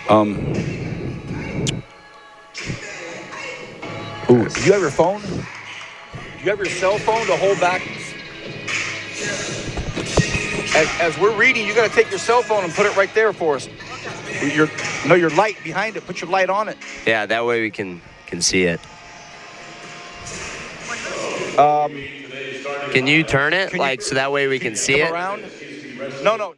Ooh, do you have your phone? Do you have your cell phone to hold back? As we're reading, you got to take your cell phone and put it right there for us. Your light behind it. Put your light on it. Yeah, that way we can see it. Can you turn it so that way we can see it? Around? No.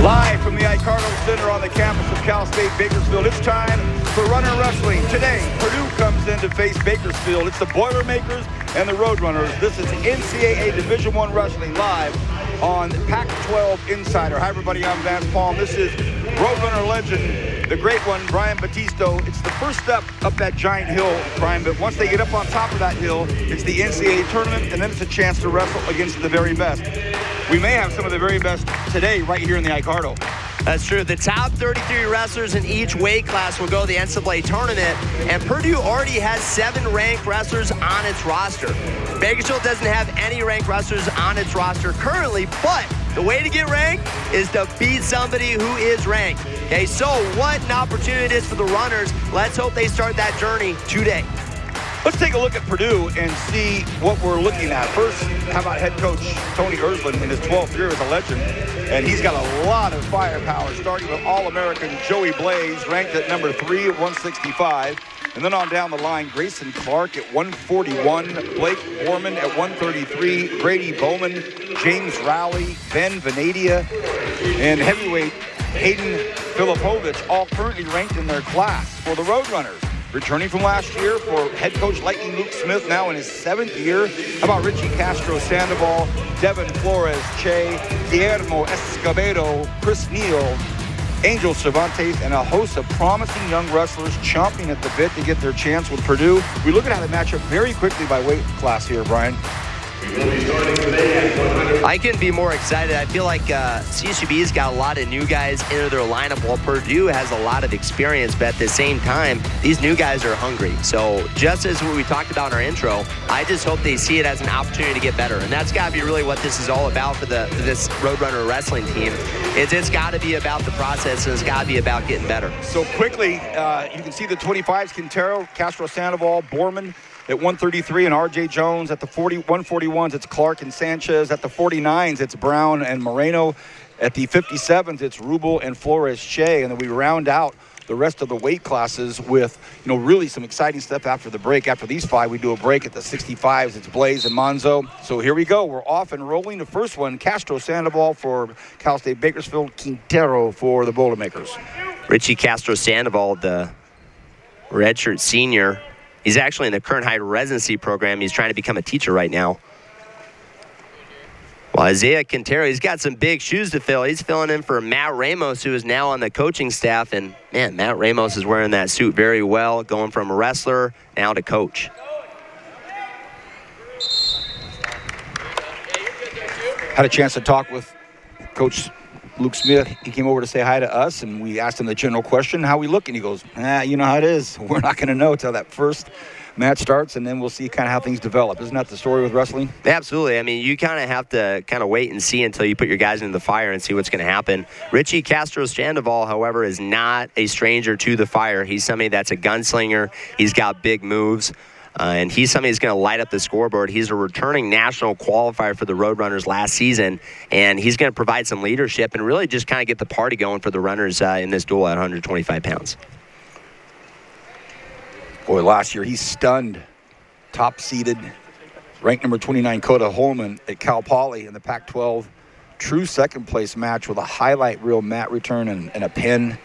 Live from the Icardo Center on the campus of Cal State Bakersfield, it's time for Runner Wrestling. Today, Purdue comes in to face Bakersfield. It's the Boilermakers and the Roadrunners. This is NCAA Division I Wrestling live on Pac-12 Insider. Hi, everybody. I'm Vance Palm. This is Roadrunner legend, the great one, Brian Battisto. It's the first step up that giant hill, Brian, but once they get up on top of that hill, it's the NCAA tournament, and then it's a chance to wrestle against the very best. We may have some of the very best today right here in the Icardo. That's true. The top 33 wrestlers in each weight class will go to the NCAA tournament, and Purdue already has 7 ranked wrestlers on its roster. Bakersfield doesn't have any ranked wrestlers on its roster currently, but the way to get ranked is to beat somebody who is ranked. Okay, so what an opportunity it is for the runners. Let's hope they start that journey today. Let's take a look at Purdue and see what we're looking at. First, how about head coach Tony Ersland in his 12th year as a legend? And he's got a lot of firepower, starting with All-American Joey Blaze, ranked at number 3 at 165. And then on down the line, Grayson Clark at 141, Blake Borman at 133, Brady Bowman, James Rowley, Ben Venadia, and heavyweight Hayden Filipovich, all currently ranked in their class. For the Roadrunners, returning from last year for head coach Lightning Luke Smith, now in his 7th year. How about Richie Castro Sandoval, Devin Flores, Che, Guillermo Escobedo, Chris Neal, Angel Cervantes, and a host of promising young wrestlers chomping at the bit to get their chance with Purdue. We look at how they match up very quickly by weight class here, Brian. I couldn't be more excited. I feel like CSUB's got a lot of new guys into their lineup, while Purdue has a lot of experience, but at the same time, these new guys are hungry. So just as what we talked about in our intro, I just hope they see it as an opportunity to get better. And that's got to be really what this is all about for this Roadrunner wrestling team. It's got to be about the process, and it's got to be about getting better. So quickly, you can see the 25s, Quintero, Castro Sandoval, Borman at 133, and R.J. Jones. At the 141s, it's Clark and Sanchez. At the 49s, it's Brown and Moreno. At the 57s, it's Rubel and Flores Che. And then we round out the rest of the weight classes with, really some exciting stuff after the break. After these 5, we do a break. At the 65s, it's Blaze and Monzo. So here we go. We're off and rolling. The first one, Castro Sandoval for Cal State Bakersfield, Quintero for the Boilermakers. Richie Castro Sandoval, the redshirt senior. He's actually in the current high residency program. He's trying to become a teacher right now. Well, Isaiah Quintero, he's got some big shoes to fill. He's filling in for Matt Ramos, who is now on the coaching staff. And, man, Matt Ramos is wearing that suit very well, going from a wrestler now to coach. Had a chance to talk with Coach Luke Smith. He came over to say hi to us, and we asked him the general question, how we look, and he goes, you know how it is. We're not going to know until that first match starts, and then we'll see kind of how things develop. Isn't that the story with wrestling? Absolutely. I mean, you kind of have to kind of wait and see until you put your guys into the fire and see what's going to happen. Richie Castro Sandoval, however, is not a stranger to the fire. He's somebody that's a gunslinger. He's got big moves. And he's somebody who's going to light up the scoreboard. He's a returning national qualifier for the Roadrunners last season, and he's going to provide some leadership and really just kind of get the party going for the runners in this duel at 125 pounds. Boy, last year he stunned top-seeded, ranked number 29 Coda Holman at Cal Poly in the Pac-12. True second-place match with a highlight reel mat return and a pin.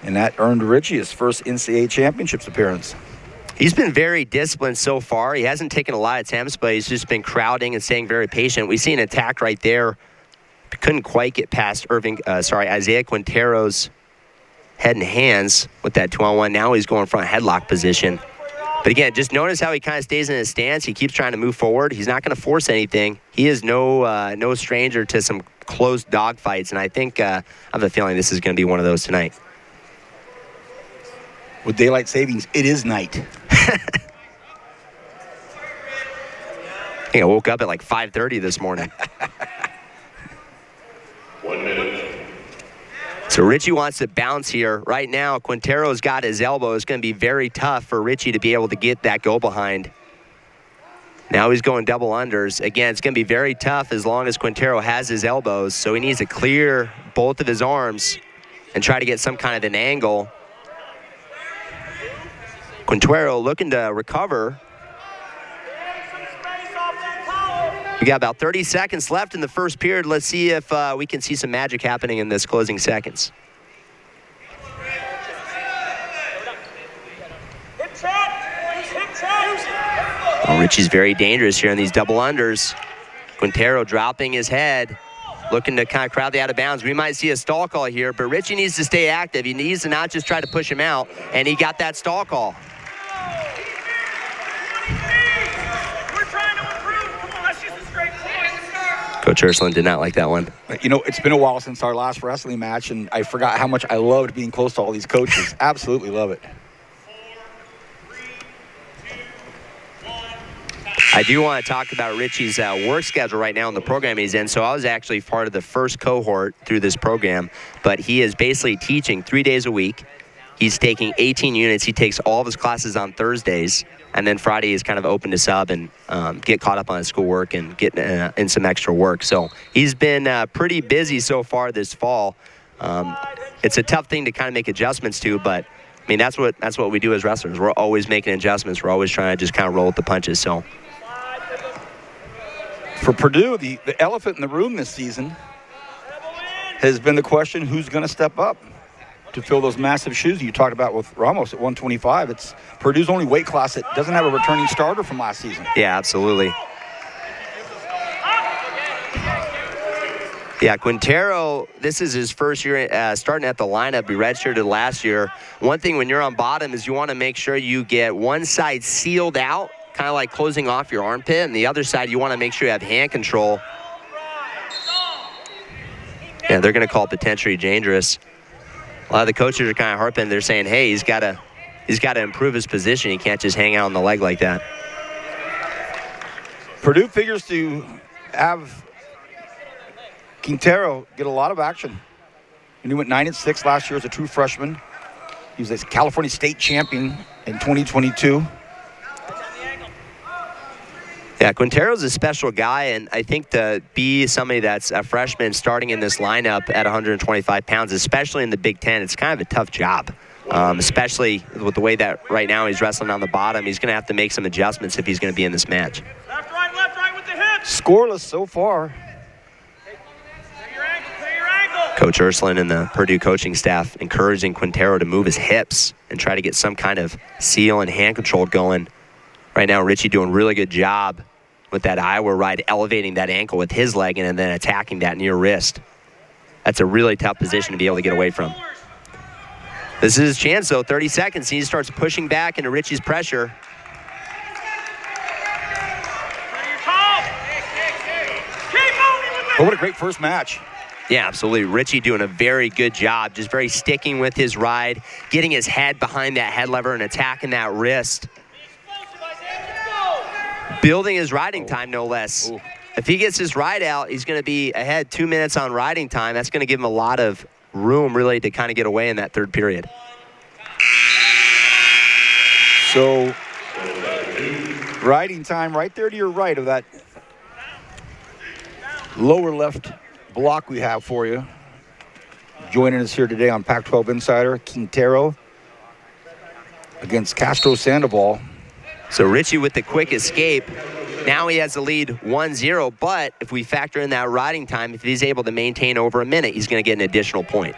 And that earned Richie his first NCAA championships appearance. He's been very disciplined so far. He hasn't taken a lot of attempts, but he's just been crowding and staying very patient. We see an attack right there. Couldn't quite get past Isaiah Quintero's head and hands with that 2-on-1. Now he's going front headlock position. But again, just notice how he kind of stays in his stance. He keeps trying to move forward. He's not going to force anything. He is no stranger to some close dogfights, and I think I have a feeling this is going to be one of those tonight. With daylight savings, it is night. I think I woke up at like 5:30 this morning. 1 minute. So Richie wants to bounce here. Right now, Quintero's got his elbow. It's going to be very tough for Richie to be able to get that go behind. Now he's going double unders. Again, it's going to be very tough as long as Quintero has his elbows. So he needs to clear both of his arms and try to get some kind of an angle. Quintero looking to recover. We got about 30 seconds left in the first period. Let's see if we can see some magic happening in this closing seconds. Oh, Richie's very dangerous here in these double unders. Quintero dropping his head, looking to kind of crowd the out of bounds. We might see a stall call here, but Richie needs to stay active. He needs to not just try to push him out, and he got that stall call. Coach Ursuline did not like that one. You know, it's been a while since our last wrestling match, and I forgot how much I loved being close to all these coaches. Absolutely love it. I do want to talk about Richie's work schedule right now in the program he's in. So I was actually part of the first cohort through this program, but he is basically teaching 3 days a week. He's taking 18 units. He takes all of his classes on Thursdays, and then Friday is kind of open to sub and get caught up on his schoolwork and get in some extra work. So he's been pretty busy so far this fall. It's a tough thing to kind of make adjustments to, but I mean that's what we do as wrestlers. We're always making adjustments. We're always trying to just kind of roll with the punches. So for Purdue, the elephant in the room this season has been the question: who's going to step up to fill those massive shoes you talked about with Ramos at 125. It's Purdue's only weight class that doesn't have a returning starter from last season. Yeah, absolutely. Yeah, Quintero, this is his first year starting at the lineup. He redshirted last year. One thing when you're on bottom is you want to make sure you get one side sealed out, kind of like closing off your armpit, and the other side you want to make sure you have hand control. Yeah, they're going to call it potentially dangerous. A lot of the coaches are kind of harping. They're saying, hey, he's got to improve his position. He can't just hang out on the leg like that. Purdue figures to have Quintero get a lot of action. And he went 9-6 last year as a true freshman. He was a California State champion in 2022. Yeah, Quintero's a special guy, and I think to be somebody that's a freshman starting in this lineup at 125 pounds, especially in the Big Ten, it's kind of a tough job, especially with the way that right now he's wrestling on the bottom. He's going to have to make some adjustments if he's going to be in this match. Left, right with the hips. Scoreless so far. Pay your ankle. Coach Ursuline and the Purdue coaching staff encouraging Quintero to move his hips and try to get some kind of seal and hand control going. Right now, Richie doing a really good job with that Iowa ride, elevating that ankle with his leg and then attacking that near wrist. That's a really tough position to be able to get away from. This is his chance, though. 30 seconds. He starts pushing back into Richie's pressure. Oh, what a great first match. Yeah, absolutely. Richie doing a very good job, just very sticking with his ride, getting his head behind that head lever and attacking that wrist. Building his riding time, no less. Ooh. If he gets his ride out, he's going to be ahead 2 minutes on riding time. That's going to give him a lot of room, really, to kind of get away in that third period. So, riding time right there to your right of that lower left block we have for you. Joining us here today on Pac-12 Insider, Quintero. against Castro Sandoval. So Richie with the quick escape. Now he has the lead 1-0, but if we factor in that riding time, if he's able to maintain over a minute, he's going to get an additional point.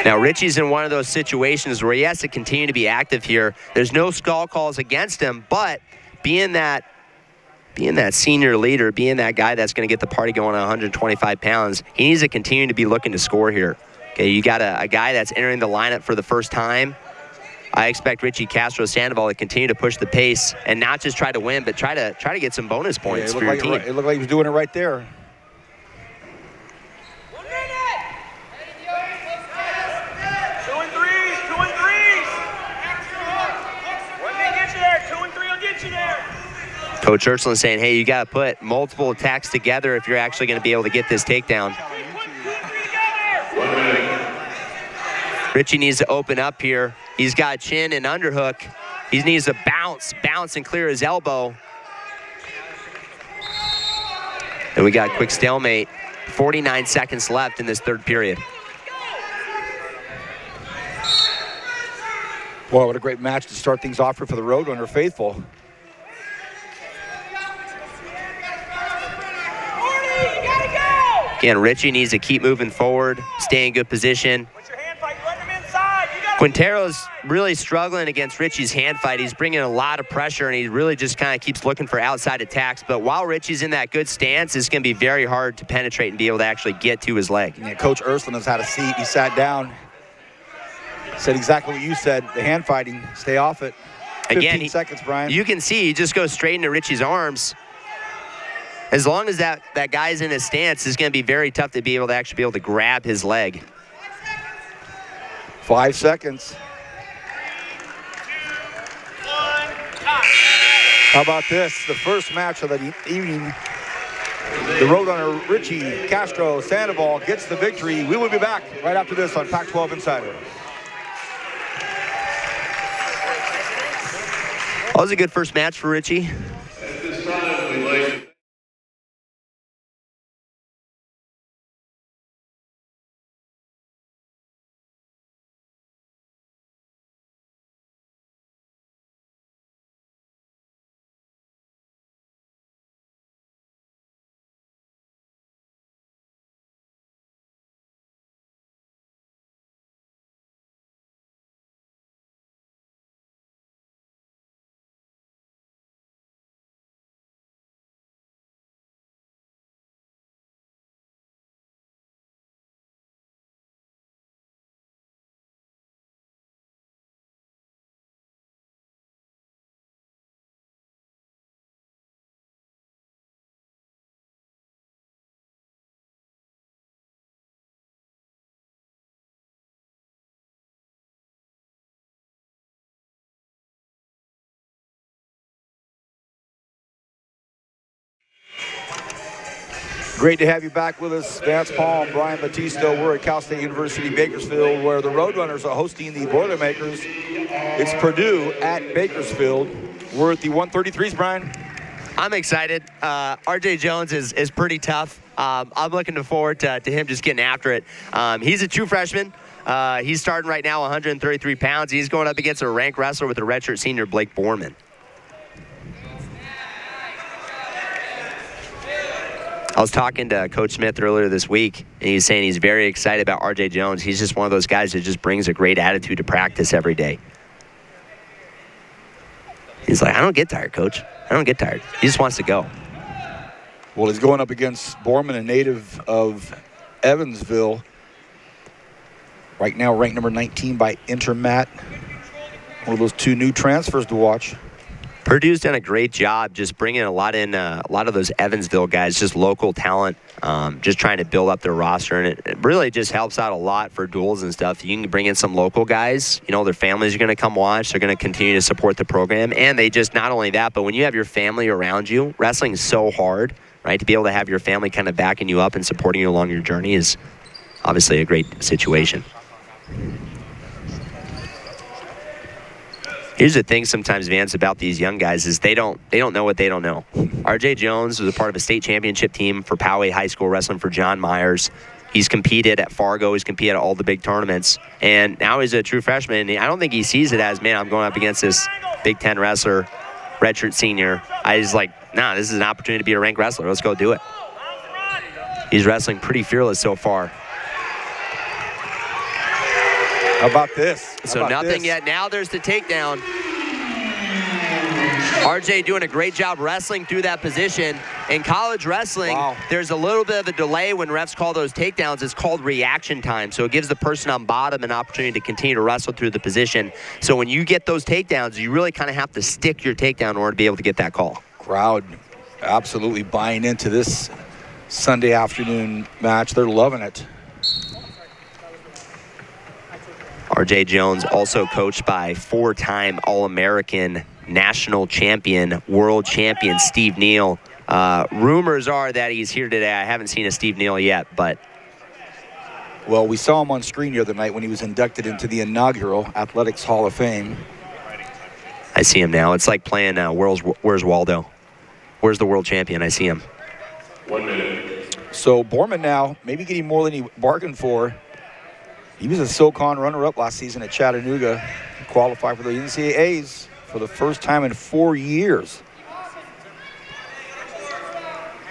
Now Richie's in one of those situations where he has to continue to be active here. There's no skull calls against him, but being that senior leader, being that guy that's going to get the party going at 125 pounds, he needs to continue to be looking to score here. Okay, you got a guy that's entering the lineup for the first time. I expect Richie Castro Sandoval to continue to push the pace and not just try to win, but try to get some bonus points for your team. It looked like he was doing it right there. Coach Ursuline saying, hey, you got to put multiple attacks together if you're actually going to be able to get this takedown. Richie needs to open up here. He's got chin and underhook. He needs to bounce and clear his elbow. And we got a quick stalemate. 49 seconds left in this third period. Boy, what a great match to start things off for the Roadrunner faithful. Again, Richie needs to keep moving forward, stay in good position. Quintero's really struggling against Richie's hand fight. He's bringing a lot of pressure, and he really just kind of keeps looking for outside attacks. But while Richie's in that good stance, it's going to be very hard to penetrate and be able to actually get to his leg. Yeah, Coach Ursuline has had a seat. He sat down, said exactly what you said, the hand fighting, stay off it. 15 seconds, Brian. You can see he just goes straight into Richie's arms. As long as that guy's in his stance, it's going to be very tough to be able to grab his leg. 5 seconds. How about this? The first match of the evening. The Roadrunner Richie Castro Sandoval gets the victory. We will be back right after this on Pac-12 Insider. That was a good first match for Richie. At this time, we'd like Great to have you back with us, Vance Palm, Brian Batista. We're at Cal State University, Bakersfield, where the Roadrunners are hosting the Boilermakers. It's Purdue at Bakersfield. We're at the 133s, Brian. I'm excited. RJ Jones is pretty tough. I'm looking forward to him just getting after it. He's a true freshman. He's starting right now 133 pounds. He's going up against a ranked wrestler with a redshirt senior, Blake Borman. I was talking to Coach Smith earlier this week, and he's saying he's very excited about RJ Jones. He's just one of those guys that just brings a great attitude to practice every day. He's like, I don't get tired, Coach. I don't get tired. He just wants to go. Well, he's going up against Borman, a native of Evansville. Right now, ranked number 19 by Intermat. One of those two new transfers to watch. Purdue's done a great job just bringing a lot of those Evansville guys, just local talent, just trying to build up their roster. And it really just helps out a lot for duels and stuff. You can bring in some local guys. You know, their families are going to come watch. They're going to continue to support the program. And they just, not only that, but when you have your family around you, wrestling is so hard, right? To be able to have your family kind of backing you up and supporting you along your journey is obviously a great situation. Here's the thing sometimes, Vance, about these young guys is they don't know what they don't know. RJ Jones was a part of a state championship team for Poway High School wrestling for John Myers. He's competed at Fargo. He's competed at all the big tournaments. And now he's a true freshman. And I don't think he sees it as, man, I'm going up against this Big Ten wrestler, redshirt senior. He's like, nah, this is an opportunity to be a ranked wrestler. Let's go do it. He's wrestling pretty fearless so far. How about this? So nothing yet. Now there's the takedown. RJ doing a great job wrestling through that position. In college wrestling, there's a little bit of a delay when refs call those takedowns. It's called reaction time. So it gives the person on bottom an opportunity to continue to wrestle through the position. So when you get those takedowns, you really kind of have to stick your takedown in order to be able to get that call. Crowd absolutely buying into this Sunday afternoon match. They're loving it. RJ Jones also coached by 4-time All-American, national champion, world champion Steve Neal. Rumors are that he's here today. I haven't seen a Steve Neal yet, but... Well, we saw him on screen the other night when he was inducted into the inaugural Athletics Hall of Fame. I see him now. It's like playing Where's Waldo? Where's the world champion? I see him. 1 minute. So Borman now, maybe getting more than he bargained for. He was a SoCon runner-up last season at Chattanooga. Qualified for the NCAAs for the first time in 4 years.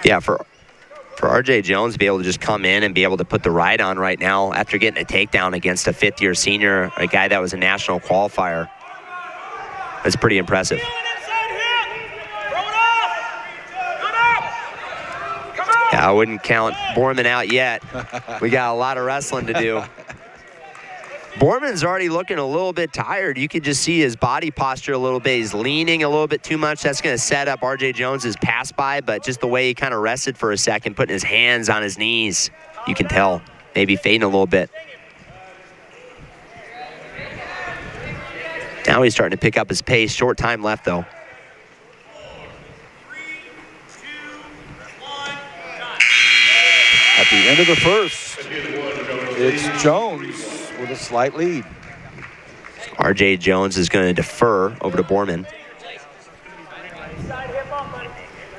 Yeah, for RJ Jones to be able to just come in and be able to put the ride on right now after getting a takedown against a fifth-year senior, a guy that was a national qualifier, that's pretty impressive. Yeah, I wouldn't count Borman out yet. We got a lot of wrestling to do. Borman's already looking a little bit tired. You could just see his body posture a little bit. He's leaning a little bit too much. That's going to set up RJ Jones's pass by, but just the way he kind of rested for a second, putting his hands on his knees, you can tell maybe fading a little bit. Now he's starting to pick up his pace. Short time left, though. At the end of the first, it's Jones with a slight lead. RJ Jones is going to defer over to Borman.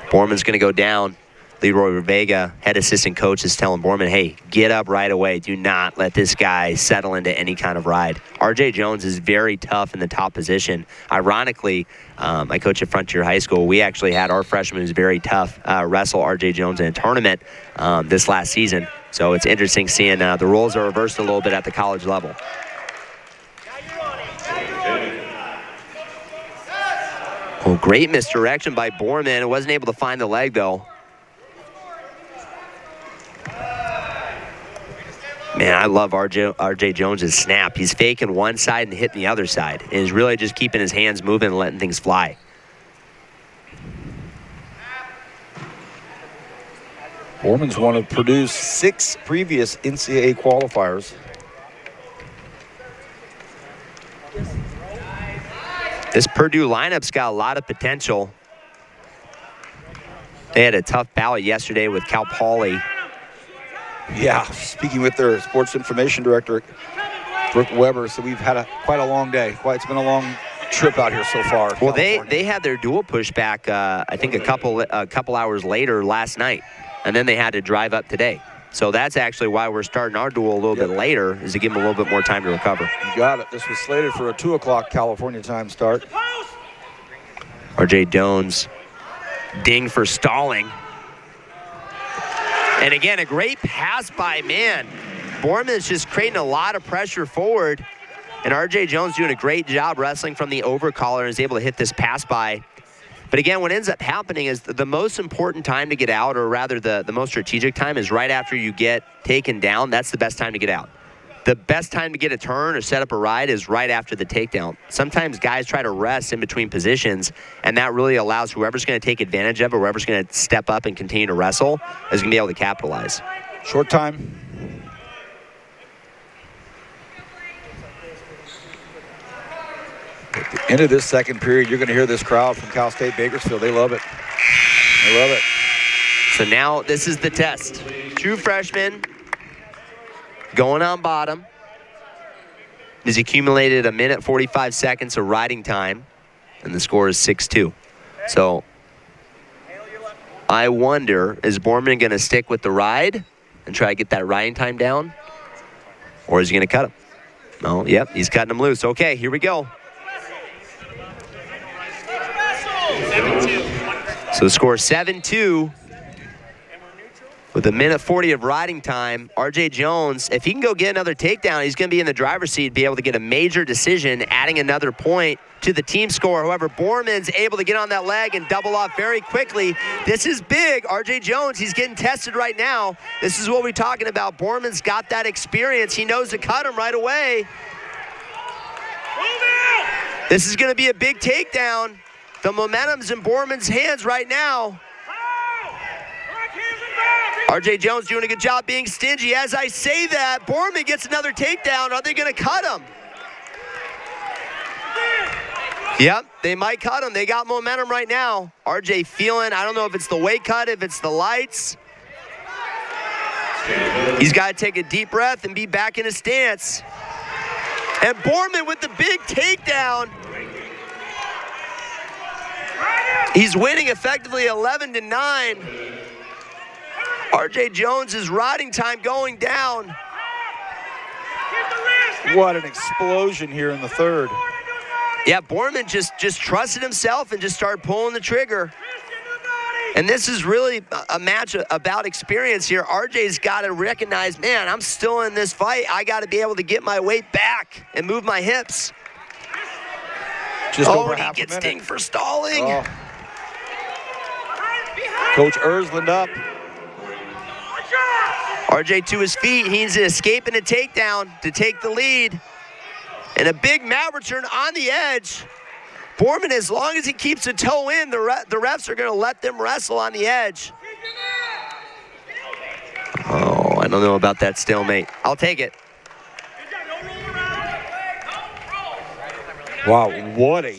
Borman's going to go down. Leroy Vega, head assistant coach, is telling Borman, hey, get up right away. Do not let this guy settle into any kind of ride. RJ Jones is very tough in the top position. Ironically, I coach at Frontier High School. We actually had our freshman who's very tough wrestle RJ Jones in a tournament this last season. So it's interesting seeing the roles are reversed a little bit at the college level. Oh, great misdirection by Borman. Wasn't able to find the leg, though. Man, I love RJ Jones' snap. He's faking one side and hitting the other side. And he's really just keeping his hands moving and letting things fly. Borman's one of Purdue's 6 previous NCAA qualifiers. This Purdue lineup's got a lot of potential. They had a tough ballot yesterday with Cal Poly. Yeah, speaking with their sports information director, Brooke Weber, so we've had quite a long day. It's been a long trip out here so far. Well, they had their dual pushback, I think a couple hours later last night, and then they had to drive up today. So that's actually why we're starting our duel a little bit later, is to give them a little bit more time to recover. You got it. This was slated for a 2 o'clock California time start. RJ Jones, ding for stalling. And again, a great pass by man. Borman is just creating a lot of pressure forward. And RJ Jones doing a great job wrestling from the overcollar and is able to hit this pass by. But again, what ends up happening is the most important time to get out, or rather the most strategic time, is right after you get taken down. That's the best time to get out. The best time to get a turn or set up a ride is right after the takedown. Sometimes guys try to rest in between positions, and that really allows whoever's going to take advantage of it, whoever's going to step up and continue to wrestle, is going to be able to capitalize. Short time. At the end of this second period, you're going to hear this crowd from Cal State Bakersfield. They love it. They love it. So now this is the test. True freshman going on bottom. He's accumulated 1 minute 45 seconds of riding time, and the score is 6-2. So I wonder, is Borman going to stick with the ride, and try to get that riding time down? Or is he going to cut him? No, yep, he's cutting him loose. Okay, here we go. So the score 7-2 with 1:40 of riding time. R.J. Jones, if he can go get another takedown, he's going to be in the driver's seat, be able to get a major decision, adding another point to the team score. However, Borman's able to get on that leg and double off very quickly. This is big. R.J. Jones, he's getting tested right now. This is what we're talking about. Borman's got that experience. He knows to cut him right away. This is going to be a big takedown. The momentum's in Borman's hands right now. R.J. Jones doing a good job being stingy. As I say that, Borman gets another takedown. Are they going to cut him? Yep, they might cut him. They got momentum right now. R.J. feeling, I don't know if it's the weight cut, if it's the lights. He's got to take a deep breath and be back in his stance. And Borman with the big takedown. He's winning effectively 11-9. R.J. Jones' riding time going down. What an explosion here in the third. Yeah, Borman just trusted himself and just started pulling the trigger. And this is really a match about experience here. RJ's got to recognize, man, I'm still in this fight. I got to be able to get my weight back and move my hips. Just over he half a gets minute. dinged for stalling. Oh. Coach Ersland up. RJ to his feet. He's escaping a takedown to take the lead. And a big mat return on the edge. Borman, as long as he keeps a toe in, the refs are going to let them wrestle on the edge. Oh, I don't know about that stalemate. I'll take it. Wow, what a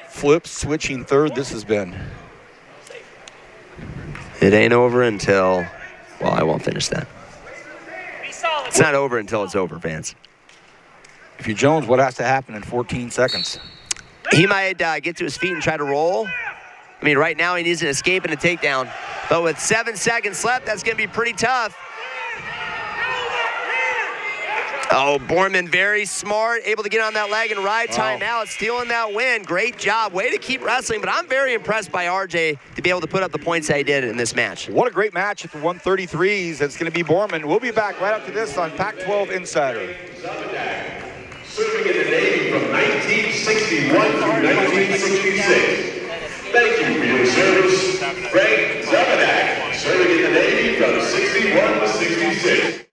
flip-switching third this has been. It ain't over until, well, I won't finish that. It's not over until it's over, Vance. If you're Jones, what has to happen in 14 seconds? He might get to his feet and try to roll. I mean, right now he needs an escape and a takedown. But with 7 seconds left, that's going to be pretty tough. Oh, Borman very smart, able to get on that leg and ride timeout, stealing that win. Great job. Way to keep wrestling, but I'm very impressed by RJ to be able to put up the points that he did in this match. What a great match at the 133s. It's going to be Borman. We'll be back right after this on Pac-12 Insider. Serving in the Navy from 1961 through 1966. Thank you for your service, Frank Zamenak, serving in the Navy from 61 to 66.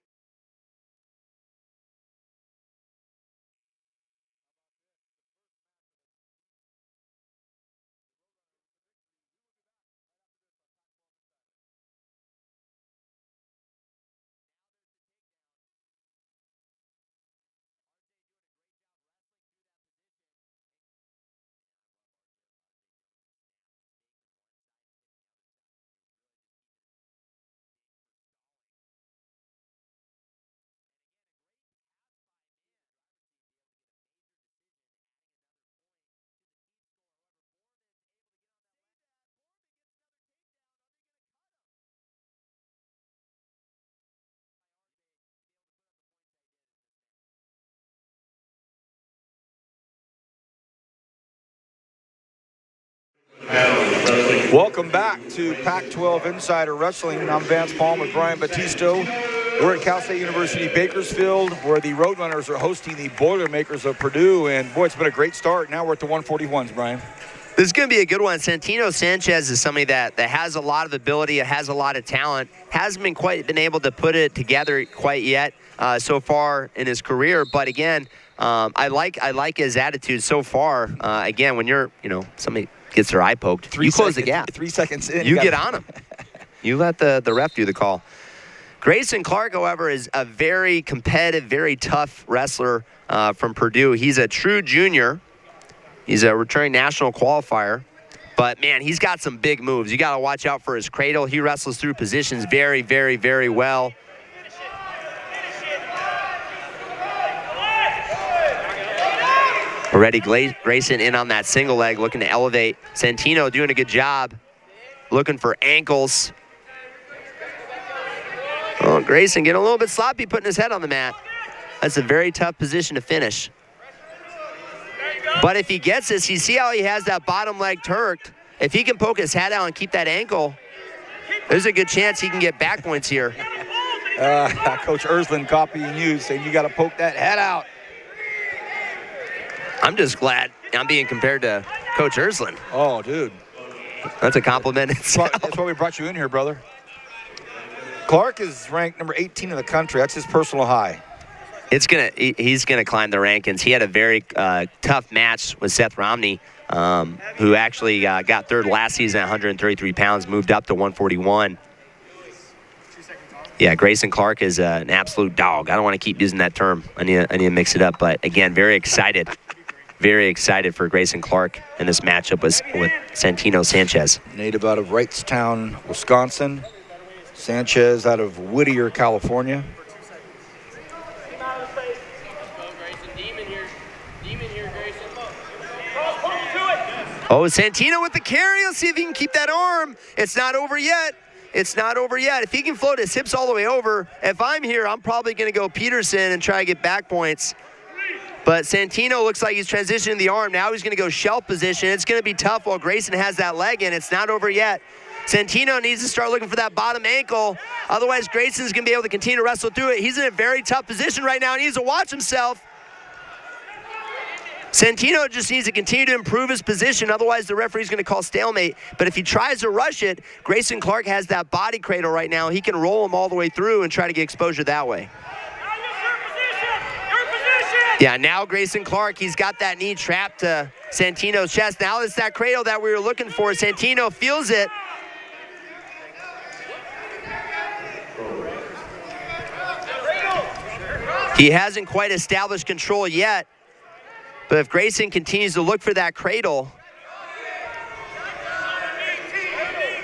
Welcome back to Pac-12 Insider Wrestling. I'm Vance Palm with Brian Battisto. We're at Cal State University Bakersfield, where the Roadrunners are hosting the Boilermakers of Purdue. And boy, it's been a great start. Now we're at the 141s, Brian. This is going to be a good one. Santino Sanchez is somebody that has a lot of ability, has a lot of talent, hasn't been able to put it together quite yet so far in his career. But again, I like his attitude so far. Again, when you're, somebody gets their eye poked, you close the gap. 3 seconds in. You get on him. You let the ref do the call. Grayson Clark, however, is a very competitive, very tough wrestler from Purdue. He's a true junior. He's a returning national qualifier. But, man, he's got some big moves. You got to watch out for his cradle. He wrestles through positions very, very, very well. Already Grayson in on that single leg, looking to elevate. Santino doing a good job, looking for ankles. Oh, Grayson getting a little bit sloppy putting his head on the mat. That's a very tough position to finish. But if he gets this, you see how he has that bottom leg turked. If he can poke his head out and keep that ankle, there's a good chance he can get back points here. Coach Ersland copying you, saying you got to poke that head out. I'm just glad I'm being compared to Coach Ersland. Oh, dude. That's a compliment itself. That's why we brought you in here, brother. Clark is ranked number 18 in the country. That's his personal high. He's gonna climb the rankings. He had a very tough match with Seth Romney, who actually got third last season at 133 pounds, moved up to 141. Yeah, Grayson Clark is an absolute dog. I don't want to keep using that term. I need to mix it up. But again, very excited for Grayson Clark in this matchup with Santino Sanchez. Native out of Wrightstown, Wisconsin. Sanchez out of Whittier, California. Oh, Santino with the carry. Let's see if he can keep that arm. It's not over yet. It's not over yet. If he can float his hips all the way over, if I'm here, I'm probably going to go Peterson and try to get back points. But Santino looks like he's transitioning the arm. Now he's going to go shelf position. It's going to be tough while Grayson has that leg in. It's not over yet. Santino needs to start looking for that bottom ankle. Otherwise, Grayson's going to be able to continue to wrestle through it. He's in a very tough position right now. He needs to watch himself. Santino just needs to continue to improve his position. Otherwise, the referee's going to call stalemate. But if he tries to rush it, Grayson Clark has that body cradle right now. He can roll him all the way through and try to get exposure that way. Yeah, now Grayson Clark, he's got that knee trapped to Santino's chest. Now it's that cradle that we were looking for. Santino feels it. He hasn't quite established control yet. But if Grayson continues to look for that cradle,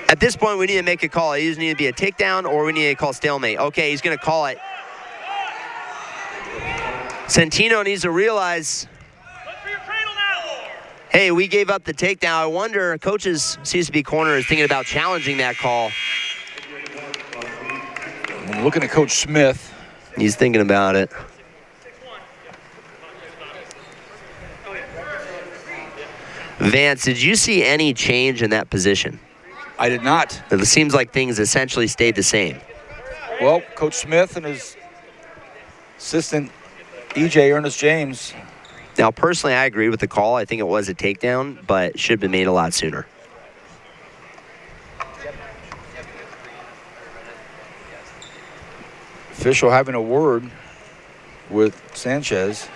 at this point we need to make a call. It either need to be a takedown or we need to call stalemate. Okay, he's going to call it. Santino needs to realize, hey, we gave up the takedown. I wonder, coaches, CSB corner is thinking about challenging that call. I'm looking at Coach Smith. He's thinking about it. Vance, did you see any change in that position? I did not. It seems like things essentially stayed the same. Well, Coach Smith and his assistant, EJ Ernest James. Now, personally, I agree with the call. I think it was a takedown, but it should have been made a lot sooner. Official having a word with Sanchez.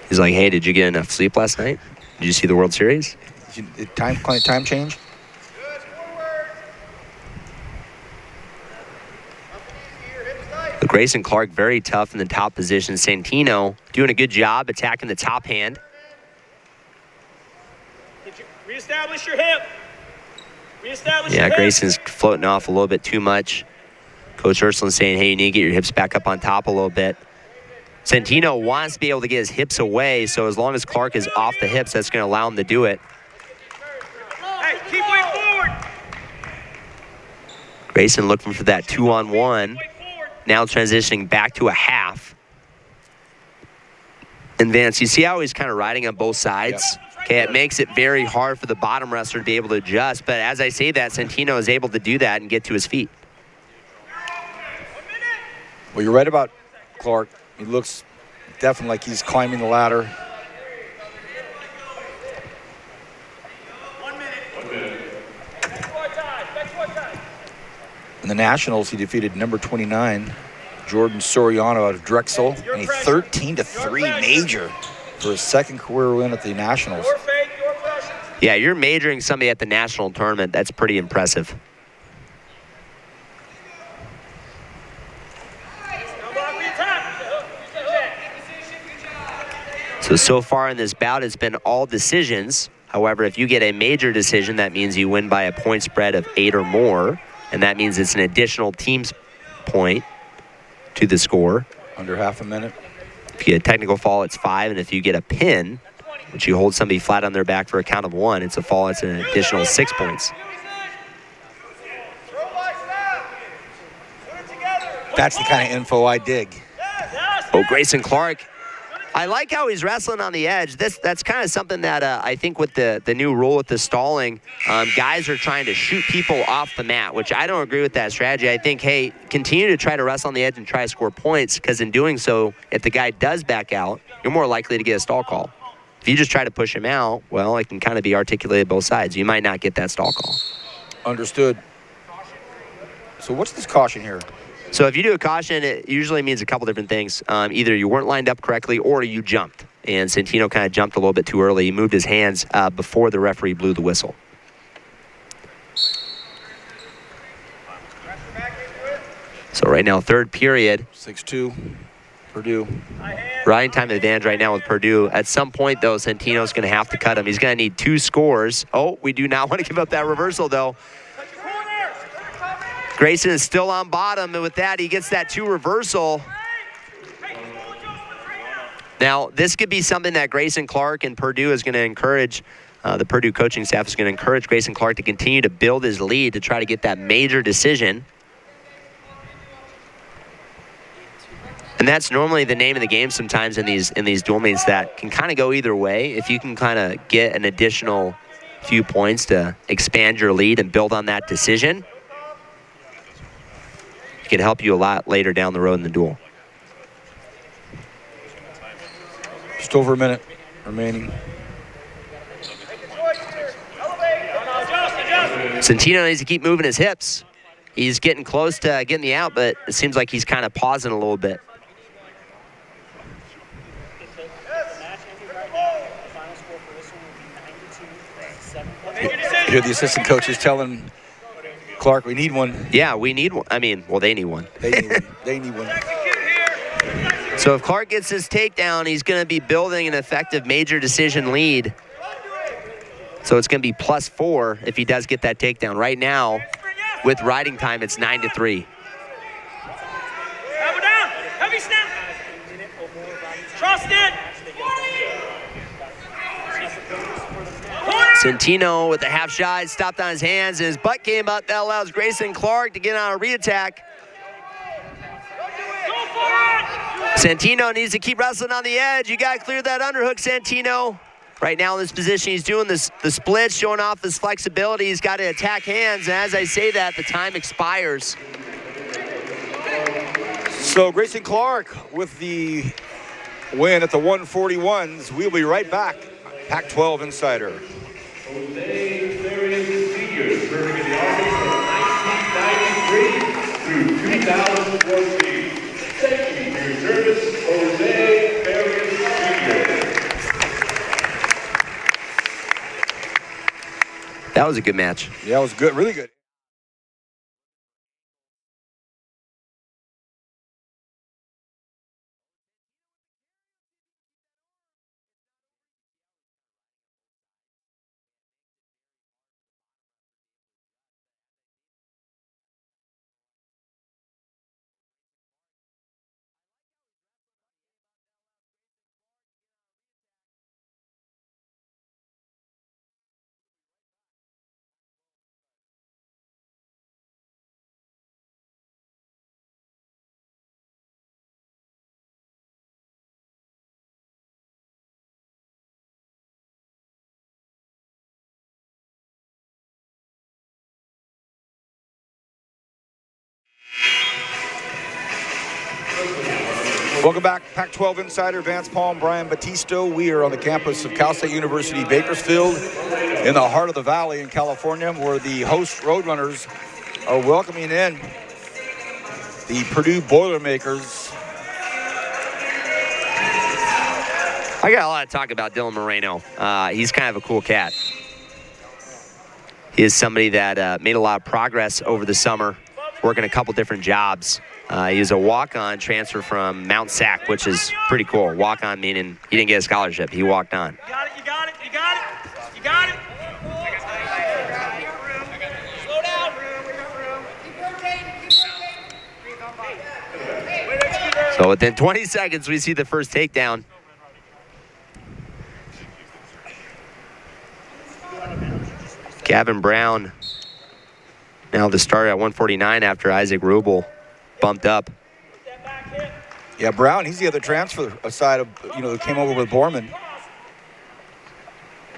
He's like, hey, did you get enough sleep last night? Did you see the World Series? Time change? Grayson Clark very tough in the top position. Santino doing a good job attacking the top hand. Reestablish your hip. Reestablish your Yeah, hip. Grayson's floating off a little bit too much. Coach Ursula's saying, hey, you need to get your hips back up on top a little bit. Santino wants to be able to get his hips away, so as long as Clark is off the hips, that's going to allow him to do it. Hey, keep way forward. Grayson looking for that 2-on-1. Now transitioning back to a half. And Vance, you see how he's kind of riding on both sides? Yep. Okay, it makes it very hard for the bottom wrestler to be able to adjust. But as I say that, Santino is able to do that and get to his feet. Well, you're right about Clark. He looks definitely like he's climbing the ladder. 1 minute. In the Nationals, he defeated number 29, Jordan Soriano out of Drexel, in a 13-3 major for his second career win at the Nationals. Yeah, you're majoring somebody at the national tournament. That's pretty impressive. So far in this bout, it's been all decisions. However, if you get a major decision, that means you win by a point spread of 8 or more, and that means it's an additional team's point to the score. Under half a minute. If you get a technical fall, it's 5, and if you get a pin, which you hold somebody flat on their back for a count of 1, it's a fall, it's an additional 6 points. That's the kind of info I dig. Oh, Grayson Clark. I like how he's wrestling on the edge. That's kind of something that I think with the new rule with the stalling, guys are trying to shoot people off the mat, which I don't agree with that strategy. I think, hey, continue to try to wrestle on the edge and try to score points, because in doing so, if the guy does back out, you're more likely to get a stall call. If you just try to push him out, well, it can kind of be articulated both sides. You might not get that stall call. Understood. So what's this caution here? So if you do a caution, it usually means a couple different things. Either you weren't lined up correctly or you jumped. And Santino kind of jumped a little bit too early. He moved his hands before the referee blew the whistle. So right now, third period. 6-2, Purdue. Riding time advantage right now with Purdue. At some point, though, Santino's going to have to cut him. He's going to need 2 scores. Oh, we do not want to give up that reversal, though. Grayson is still on bottom, and with that, he gets that 2 reversal. Now, this could be something that Grayson Clark and Purdue is going to encourage. The Purdue coaching staff is going to encourage Grayson Clark to continue to build his lead to try to get that major decision. And that's normally the name of the game sometimes in these dual meets that can kind of go either way. If you can kind of get an additional few points to expand your lead and build on that decision, it can help you a lot later down the road in the duel. Just over a minute remaining. Santino needs to keep moving his hips. He's getting close to getting the out, but it seems like he's kind of pausing a little bit. You hear the assistant coaches telling Clark, we need one. Yeah, we need one. I mean, well, they need one. They need one. They need one. So if Clark gets his takedown, he's going to be building an effective major decision lead. So it's going to be +4 if he does get that takedown. Right now, with riding time, it's 9-3. Elbow down. Heavy snap. Trust it. Santino with the half shot, stopped on his hands, and his butt came up. That allows Grayson Clark to get on a re-attack. Santino needs to keep wrestling on the edge. You got to clear that underhook, Santino. Right now in this position, he's doing the split, showing off his flexibility. He's got to attack hands, and as I say that, the time expires. So Grayson Clark with the win at the 141s. We'll be right back. Pac-12 Insider. Jose Farias Sr. serving in the Army from 1993 through 2014. Thank you for your service, Jose Farias Sr. That was a good match. Yeah, it was good, really good. Welcome back, Pac-12 Insider, Vance Palm, Brian Battisto. We are on the campus of Cal State University, Bakersfield, in the heart of the valley in California, where the host Roadrunners are welcoming in the Purdue Boilermakers. I got a lot of talk about Dylan Moreno. He's kind of a cool cat. He is somebody that made a lot of progress over the summer, working a couple different jobs. He was a walk-on transfer from Mount Sac, which is pretty cool. Walk-on meaning he didn't get a scholarship. He walked on. You got it, you got it, you got it. You got it. Slow down. So within 20 seconds, we see the first takedown. Gavin Brown now the starter at 149 after Isaac Rubel bumped up. Yeah, Brown, he's the other transfer aside of, who came over with Borman.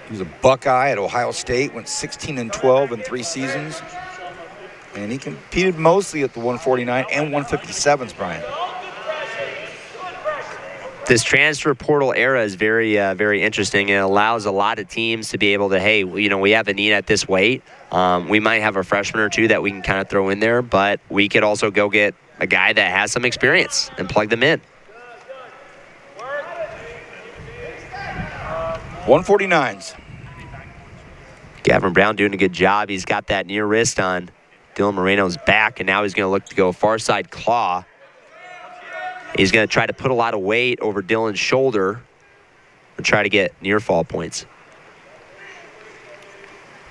He was a Buckeye at Ohio State, went 16-12 in 3 seasons. And he competed mostly at the 149 and 157s, Brian. This transfer portal era is very, very interesting. It allows a lot of teams to be able to, hey, we have a need at this weight. We might have a freshman or two that we can kind of throw in there, but we could also go get a guy that has some experience and plug them in. 149s. Gavin Brown doing a good job. He's got that near wrist on Dylan Moreno's back, and now he's going to look to go far side claw. He's going to try to put a lot of weight over Dylan's shoulder and try to get near fall points.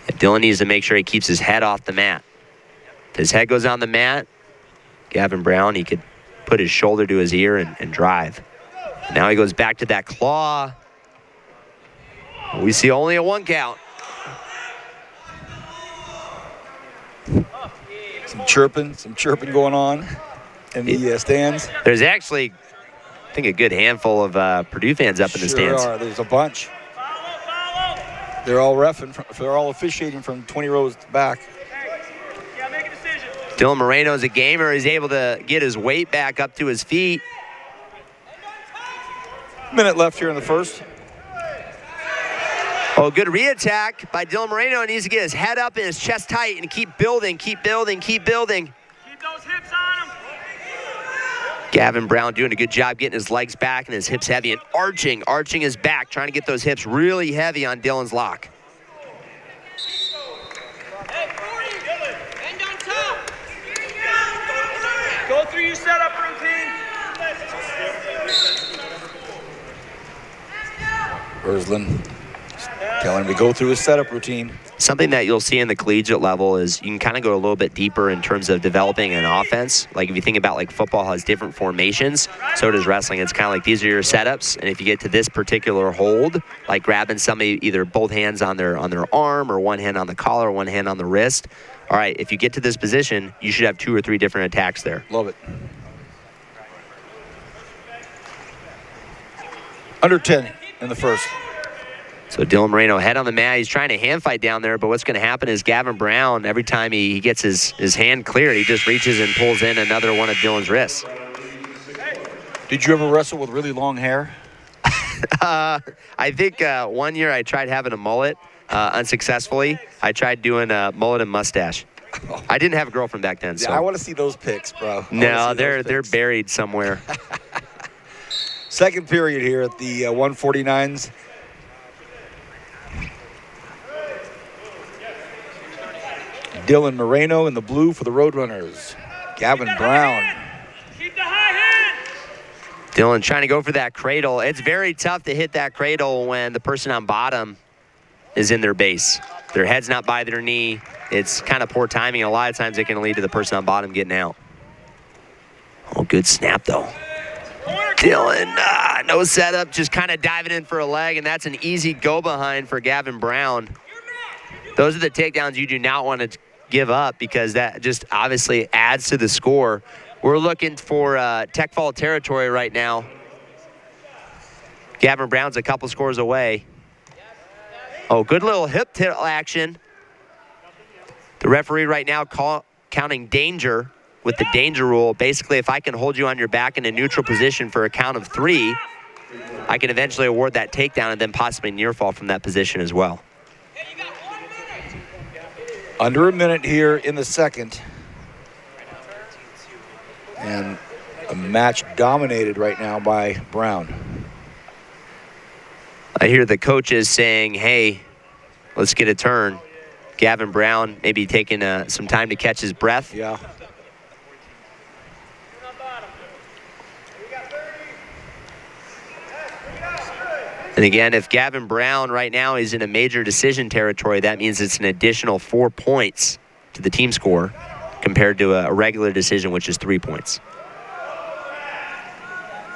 And Dylan needs to make sure he keeps his head off the mat. If his head goes on the mat, Gavin Brown, he could put his shoulder to his ear and drive. Now he goes back to that claw. We see only a 1 count. Some chirping going on in the stands. There's actually, I think, a good handful of Purdue fans up in the stands. Sure are. There's a bunch. They're all reffing. They're all officiating from 20 rows back. Dylan Moreno's a gamer. He's able to get his weight back up to his feet. Minute left here in the first. Oh, good re-attack by Dylan Moreno. He needs to get his head up and his chest tight and keep building, keep building, keep building. Keep those hips on him. Gavin Brown doing a good job getting his legs back and his hips heavy and arching his back, trying to get those hips really heavy on Dylan's lock. Go through your setup routine. Erzlin telling him to go through his setup routine. Something that you'll see in the collegiate level is you can kind of go a little bit deeper in terms of developing an offense. Like if you think about like football has different formations, so does wrestling. It's kind of like these are your setups, and if you get to this particular hold, like grabbing somebody either both hands on their arm or one hand on the collar, one hand on the wrist. All right, if you get to this position, you should have 2 or 3 different attacks there. Love it. Under 10 in the first. So Dylan Moreno head on the mat. He's trying to hand fight down there, but what's going to happen is Gavin Brown, every time he gets his hand cleared, he just reaches and pulls in another one of Dylan's wrists. Did you ever wrestle with really long hair? I think one year I tried having a mullet unsuccessfully. I tried doing a mullet and mustache. I didn't have a girlfriend back then. So. Yeah, I want to see those pics, bro. No, they're buried somewhere. Second period here at the 149s. Dylan Moreno in the blue for the Roadrunners. Gavin Brown. Keep the high hand. Dylan trying to go for that cradle. It's very tough to hit that cradle when the person on bottom is in their base. Their head's not by their knee. It's kind of poor timing. A lot of times it can lead to the person on bottom getting out. Oh, good snap, though. Dylan, no setup, just kind of diving in for a leg, and that's an easy go-behind for Gavin Brown. Those are the takedowns you do not want to give up because that just obviously adds to the score. We're looking for tech fall territory right now. Gavin Brown's a couple scores away. Oh, good little hip tilt action. The referee right now counting danger with the danger rule. Basically, if I can hold you on your back in a neutral position for a count of 3, I can eventually award that takedown and then possibly near fall from that position as well. Under a minute here in the second. And a match dominated right now by Brown. I hear the coaches saying, hey, let's get a turn. Gavin Brown maybe taking some time to catch his breath. Yeah. And again, if Gavin Brown right now is in a major decision territory, that means it's an additional 4 points to the team score compared to a regular decision, which is 3 points.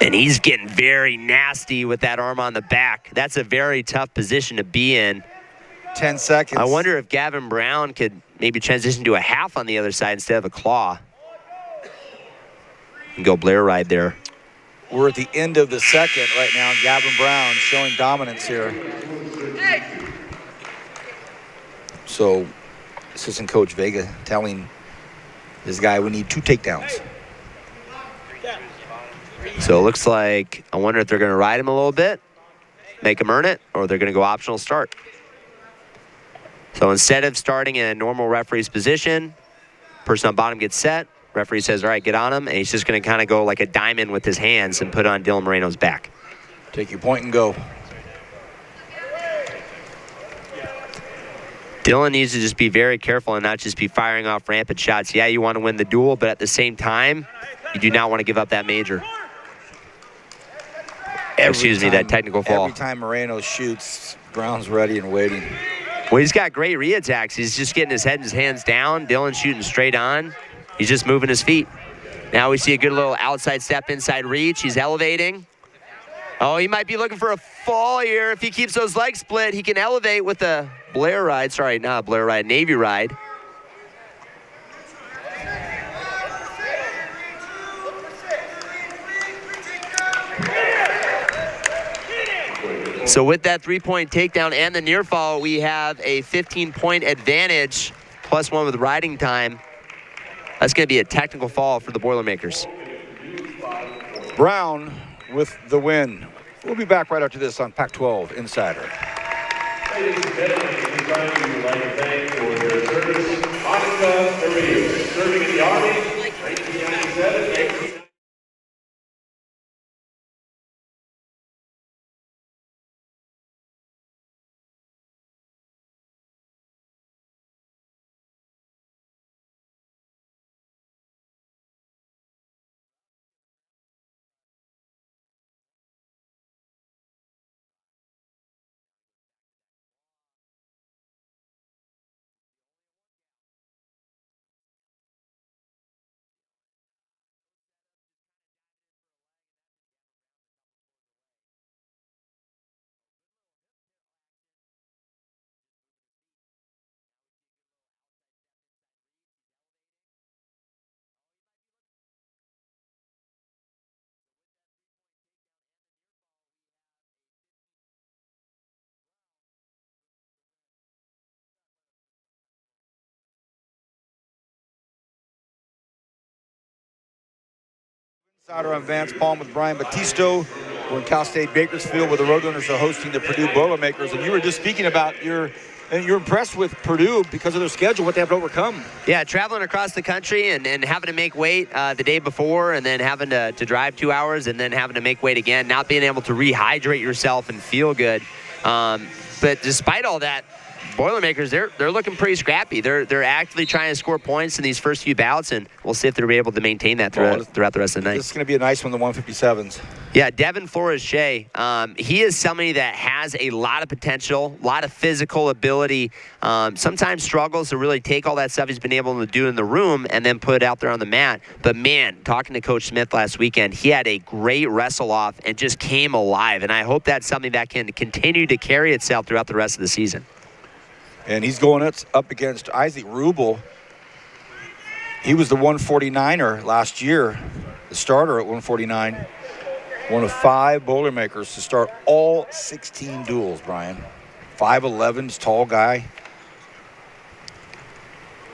And he's getting very nasty with that arm on the back. That's a very tough position to be in. 10 seconds. I wonder if Gavin Brown could maybe transition to a half on the other side instead of a claw. And go Blair ride there. We're at the end of the second right now. Gavin Brown showing dominance here. So assistant coach Vega telling this guy we need 2 takedowns. So it looks like, I wonder if they're going to ride him a little bit, make him earn it, or they're going to go optional start. So instead of starting in a normal referee's position, person on bottom gets set, referee says, all right, get on him, and he's just going to kind of go like a diamond with his hands and put on Dylan Moreno's back. Take your point and go. Dylan needs to just be very careful and not just be firing off rampant shots. Yeah, you want to win the duel, but at the same time, you do not want to give up that major. That technical fall. Every time Moreno shoots, Brown's ready and waiting. Well, he's got great re-attacks. He's just getting his head and his hands down. Dylan shooting straight on. He's just moving his feet. Now we see a good little outside step, inside reach. He's elevating. Oh, he might be looking for a fall here. If he keeps those legs split, he can elevate with a Blair ride. Sorry, not a Blair ride, Navy ride. So with that 3-point takedown and the near fall, we have a 15-point advantage, +1 with riding time. That's going to be a technical fall for the Boilermakers. Brown with the win. We'll be back right after this on Pac-12 Insider. Ladies and gentlemen, at this time, we would like to thank for their service, Monica Purdue, serving in the Army, 1997. Insider on Vance Palm with Brian Battisto. We're in Cal State Bakersfield where the Roadrunners are hosting the Purdue Boilermakers. And you were just speaking about you're impressed with Purdue because of their schedule, what they have to overcome. Yeah, traveling across the country and having to make weight the day before and then having to drive 2 hours and then having to make weight again, not being able to rehydrate yourself and feel good. But despite all that, Boilermakers, they're looking pretty scrappy. They're actively trying to score points in these first few bouts, and we'll see if they're able to maintain that throughout the rest of the night. This is going to be a nice one, the 157s. Yeah, Devin Flores-Shea, he is somebody that has a lot of potential, a lot of physical ability, sometimes struggles to really take all that stuff he's been able to do in the room and then put it out there on the mat. But, man, talking to Coach Smith last weekend, he had a great wrestle-off and just came alive. And I hope that's something that can continue to carry itself throughout the rest of the season. And he's going up against Isaac Rubel. He was the 149er last year, the starter at 149. One of 5 Boilermakers to start all 16 duels, Brian. 5'11", tall guy.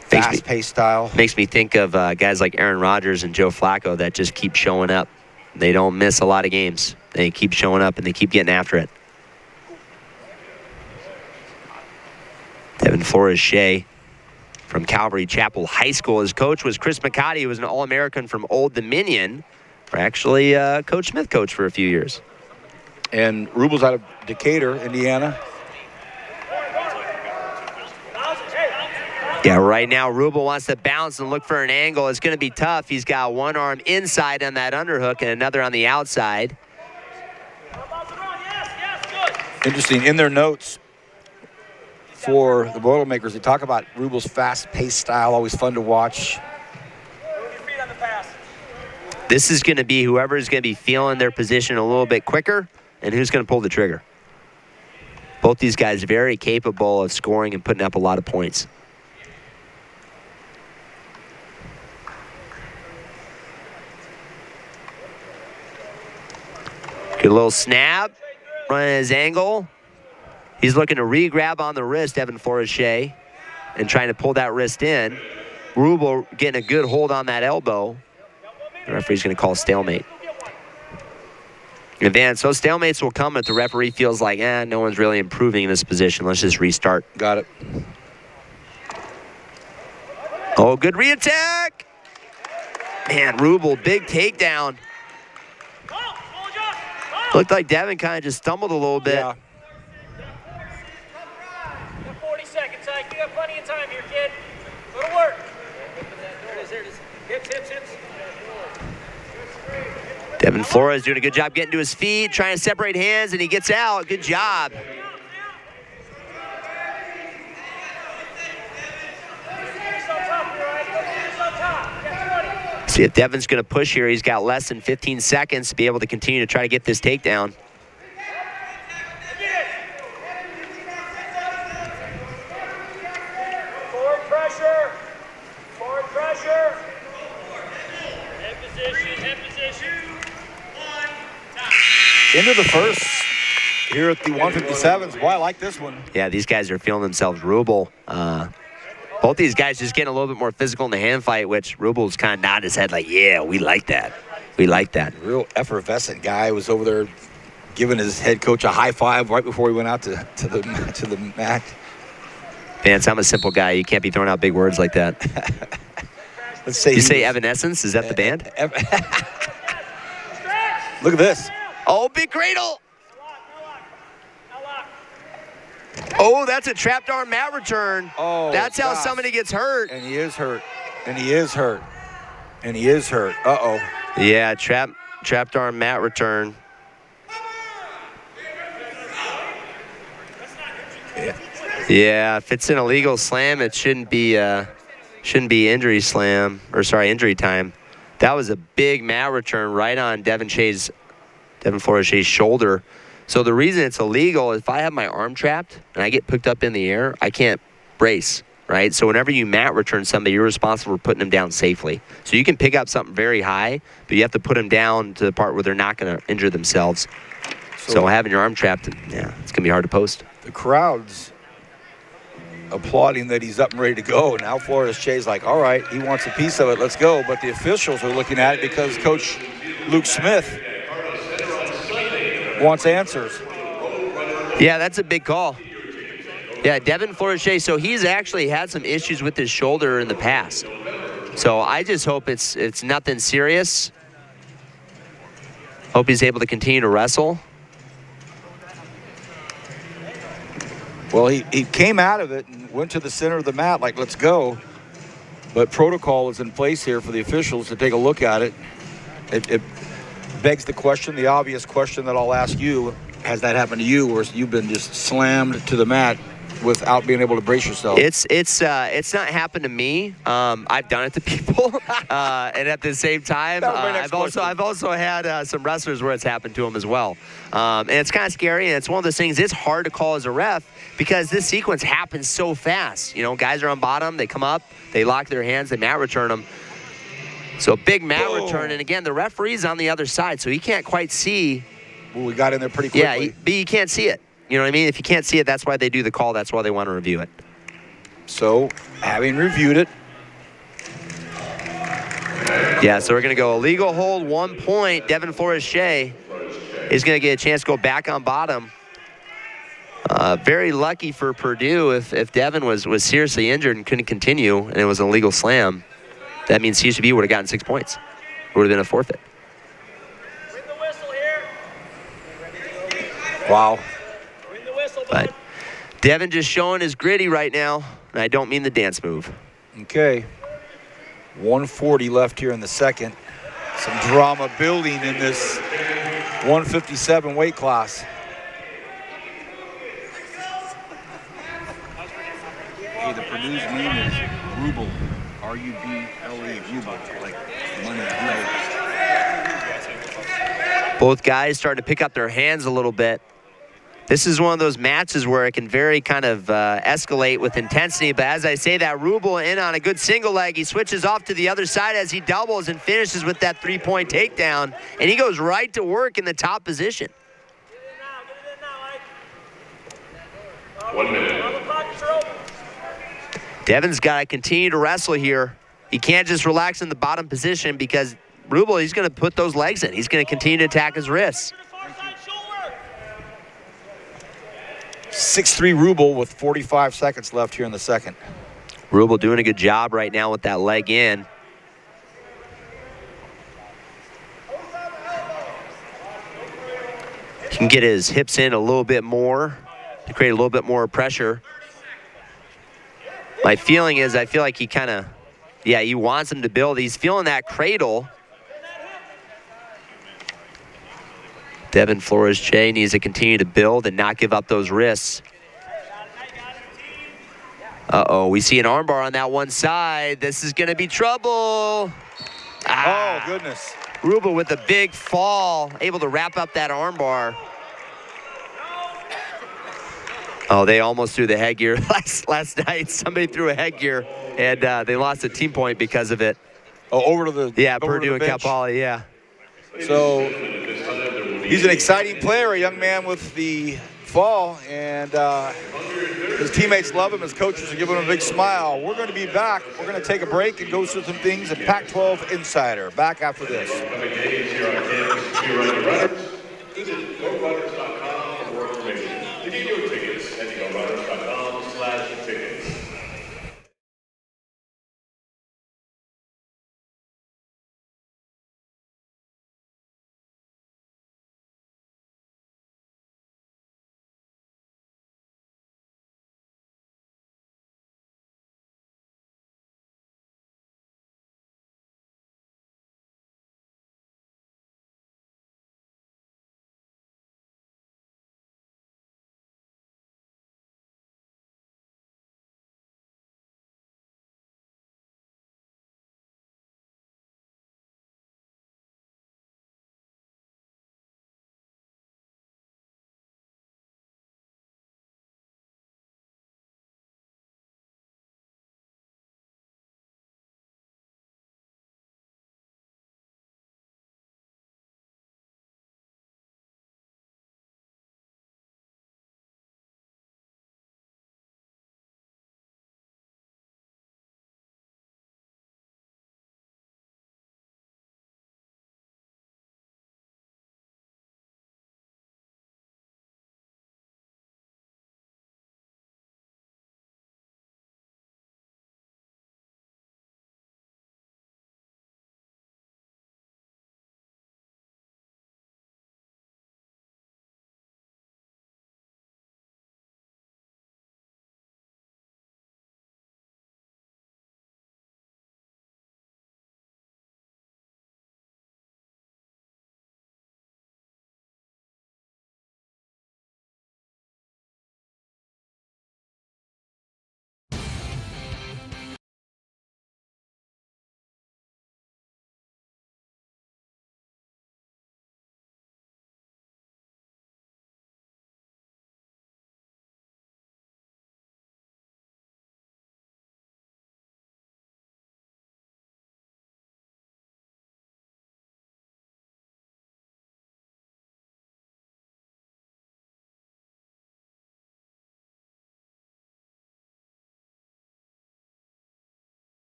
Fast-paced style. Makes me think of guys like Aaron Rodgers and Joe Flacco that just keep showing up. They don't miss a lot of games. They keep showing up, and they keep getting after it. Devin Flores-Shea from Calvary Chapel High School. His coach was Chris McCarty, who was an All-American from Old Dominion. Or actually, Coach Smith coached for a few years. And Rubel's out of Decatur, Indiana. Yeah, right now Rubel wants to bounce and look for an angle. It's going to be tough. He's got one arm inside on that underhook and another on the outside. Interesting. In their notes for the Boilermakers, they talk about Rubel's fast-paced style, always fun to watch. This is going to be whoever is going to be feeling their position a little bit quicker and who's going to pull the trigger. Both these guys very capable of scoring and putting up a lot of points. Good little snap, running his angle. He's looking to re-grab on the wrist, Devin Flores-Shea, and trying to pull that wrist in. Rubel getting a good hold on that elbow. The referee's going to call stalemate. And then, so stalemates will come if the referee feels like, no one's really improving in this position. Let's just restart. Got it. Oh, good re-attack. Man, Rubel, big takedown. Looked like Devin kind of just stumbled a little bit. Yeah. 40 seconds, Ike. You got plenty of time here, kid. Go to work. There it is. Hips. Devin Flores doing a good job getting to his feet, trying to separate hands, and he gets out. Good job. See if Devin's going to push here. He's got less than 15 seconds to be able to continue to try to get this takedown. Forward pressure. Head position. Into the first here at the 157s. Boy, I like this one. Yeah, these guys are feeling themselves. Rubel, both these guys just getting a little bit more physical in the hand fight, which Rubel's kind of nodding his head like, yeah, we like that. We like that. Real effervescent guy was over there giving his head coach a high five right before he went out to the mat. Vance, I'm a simple guy. You can't be throwing out big words like that. Let's say you say Evanescence? Is that the band? Look at this. Oh, big cradle. Oh, that's a trapped arm mat return. Oh, that's how gosh. somebody gets hurt. And he is hurt. Uh-oh. Yeah, trapped arm mat return. Yeah, if it's an illegal slam, it shouldn't be injury time. That was a big mat return right on Devin Flores-Shea's shoulder. So the reason it's illegal is if I have my arm trapped and I get picked up in the air, I can't brace, right? So whenever you mat return somebody, you're responsible for putting them down safely. So you can pick up something very high, but you have to put them down to the part where they're not going to injure themselves. So having your arm trapped, yeah, it's going to be hard to post. The crowd's applauding that he's up and ready to go. Now Flores-Shea's like, all right, he wants a piece of it, let's go. But the officials are looking at it because Coach Luke Smith wants answers. Yeah, that's a big call. Yeah, Devin Flores-Shea, so he's actually had some issues with his shoulder in the past. So I just hope it's nothing serious. Hope he's able to continue to wrestle. Well, he came out of it and went to the center of the mat like, let's go. But protocol is in place here for the officials to take a look at it. It begs the question, the obvious question that I'll ask you, has that happened to you where you've been just slammed to the mat without being able to brace yourself? It's not happened to me. I've done it to people, and at the same time, I've also had some wrestlers where it's happened to them as well. And it's kind of scary, and it's one of those things. It's hard to call as a ref because this sequence happens so fast. You know, guys are on bottom, they come up, they lock their hands, they mat return them. So big mat return, and again, the referee's on the other side, so he can't quite see. Well, we got in there pretty quickly. Yeah, but you can't see it. You know what I mean? If you can't see it, that's why they do the call. That's why they want to review it. So, having reviewed it. Yeah, so we're going to go illegal hold, 1 point. Devin Flores-Shea is going to get a chance to go back on bottom. Very lucky for Purdue if Devin was seriously injured and couldn't continue and it was an illegal slam. That means CSUB would have gotten 6 points. It would have been a forfeit. Ring the whistle here. Wow. Ring the whistle, But Devin just showing his gritty right now, and I don't mean the dance move. Okay. 140 left here in the second. Some drama building in this 157 weight class. Hey, the Purdue's name is Rubel. R-U-B-L-E, Rubel, like money, Rubel. Both guys starting to pick up their hands a little bit. This is one of those matches where it can very kind of escalate with intensity. But as I say that, Rubel in on a good single leg. He switches off to the other side as he doubles and finishes with that three-point takedown. And he goes right to work in the top position. 1 minute. Devin's got to continue to wrestle here. He can't just relax in the bottom position because Rubel, he's going to put those legs in. He's going to continue to attack his wrists. 6'3" Rubel with 45 seconds left here in the second. Rubel doing a good job right now with that leg in. He can get his hips in a little bit more to create a little bit more pressure. My feeling is I feel like he kind of, he wants him to build. He's feeling that cradle. Devin Flores-Jay needs to continue to build and not give up those wrists. Uh-oh, we see an armbar on that one side. This is going to be trouble. Oh, goodness. Rubel with a big fall, able to wrap up that armbar. Oh, they almost threw the headgear last night. Somebody threw a headgear, and they lost a team point because of it. Oh, over to the Purdue and Cal Poly, yeah. So he's an exciting player, a young man with the fall, and his teammates love him. His coaches are giving him a big smile. We're going to be back. We're going to take a break and go through some things at Pac-12 Insider. Back after this. Visit GoRunners.com for more information. To get your tickets, head to GoRunners.com/tickets.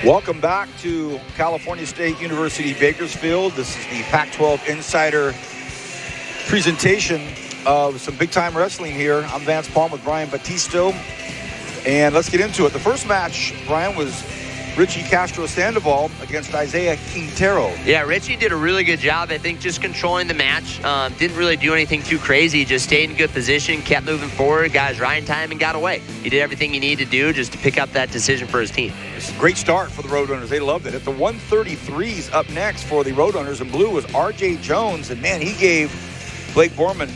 Welcome back to California State University, Bakersfield. This is the Pac-12 Insider presentation of some big-time wrestling here. I'm Vance Palm with Brian Battisto, and let's get into it. The first match, Brian, was Richie Castro-Sandoval against Isaiah Quintero. Yeah, Richie did a really good job, I think, just controlling the match. Didn't really do anything too crazy. Just stayed in good position, kept moving forward, got his riding time, and got away. He did everything he needed to do just to pick up that decision for his team. It's a great start for the Roadrunners. They loved it. At the 133s up next for the Roadrunners in blue was R.J. Jones, and man, he gave Blake Borman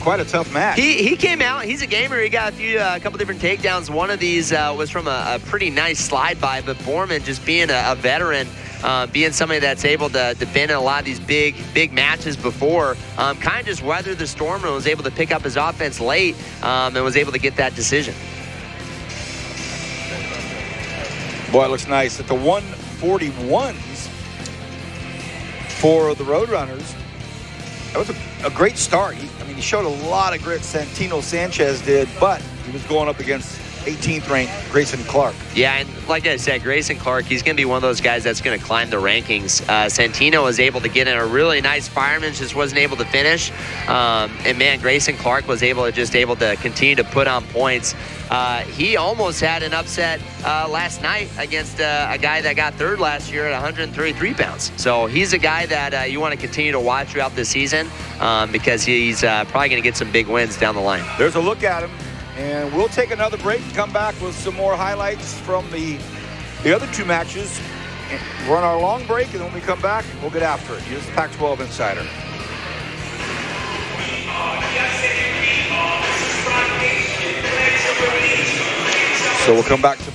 quite a tough match. He came out. He's a gamer. He got a couple different takedowns. One of these was from a pretty nice slide by, but Borman, just being a veteran, being somebody that's able to defend in a lot of these big matches before, kind of just weathered the storm and was able to pick up his offense late and was able to get that decision. Boy, it looks nice. At the 141s for the Roadrunners, that was a great start. He showed a lot of grit, Santino Sanchez did, but he was going up against 18th ranked Grayson Clark. Yeah, and like I said, Grayson Clark, he's going to be one of those guys that's going to climb the rankings. Santino was able to get in a really nice fireman, just wasn't able to finish. And man, Grayson Clark was able to continue to put on points. He almost had an upset last night against a guy that got third last year at 133 pounds. So he's a guy that you want to continue to watch throughout the season because he's probably going to get some big wins down the line. There's a look at him, and we'll take another break and come back with some more highlights from the other two matches. We're on our long break, and when we come back, we'll get after it. Here's the Pac-12 Insider. So we'll come back to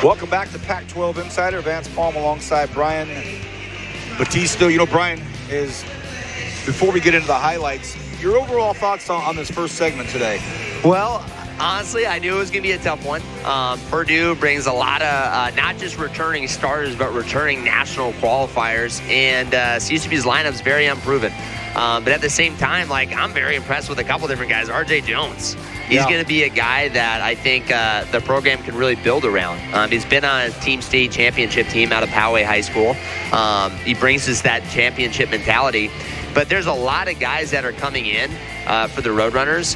welcome back to Pac-12 Insider. Vance Palm alongside Brian Batista. You know, Brian, before we get into the highlights, your overall thoughts on this first segment today? Well, Honestly, I knew it was going to be a tough one. Purdue brings a lot of not just returning starters, but returning national qualifiers. And CSUB's lineup is very unproven. But at the same time, like, I'm very impressed with a couple different guys. R.J. Jones. He's going to be a guy that I think the program can really build around. He's been on a team state championship team out of Poway High School. He brings us that championship mentality. But there's a lot of guys that are coming in for the Roadrunners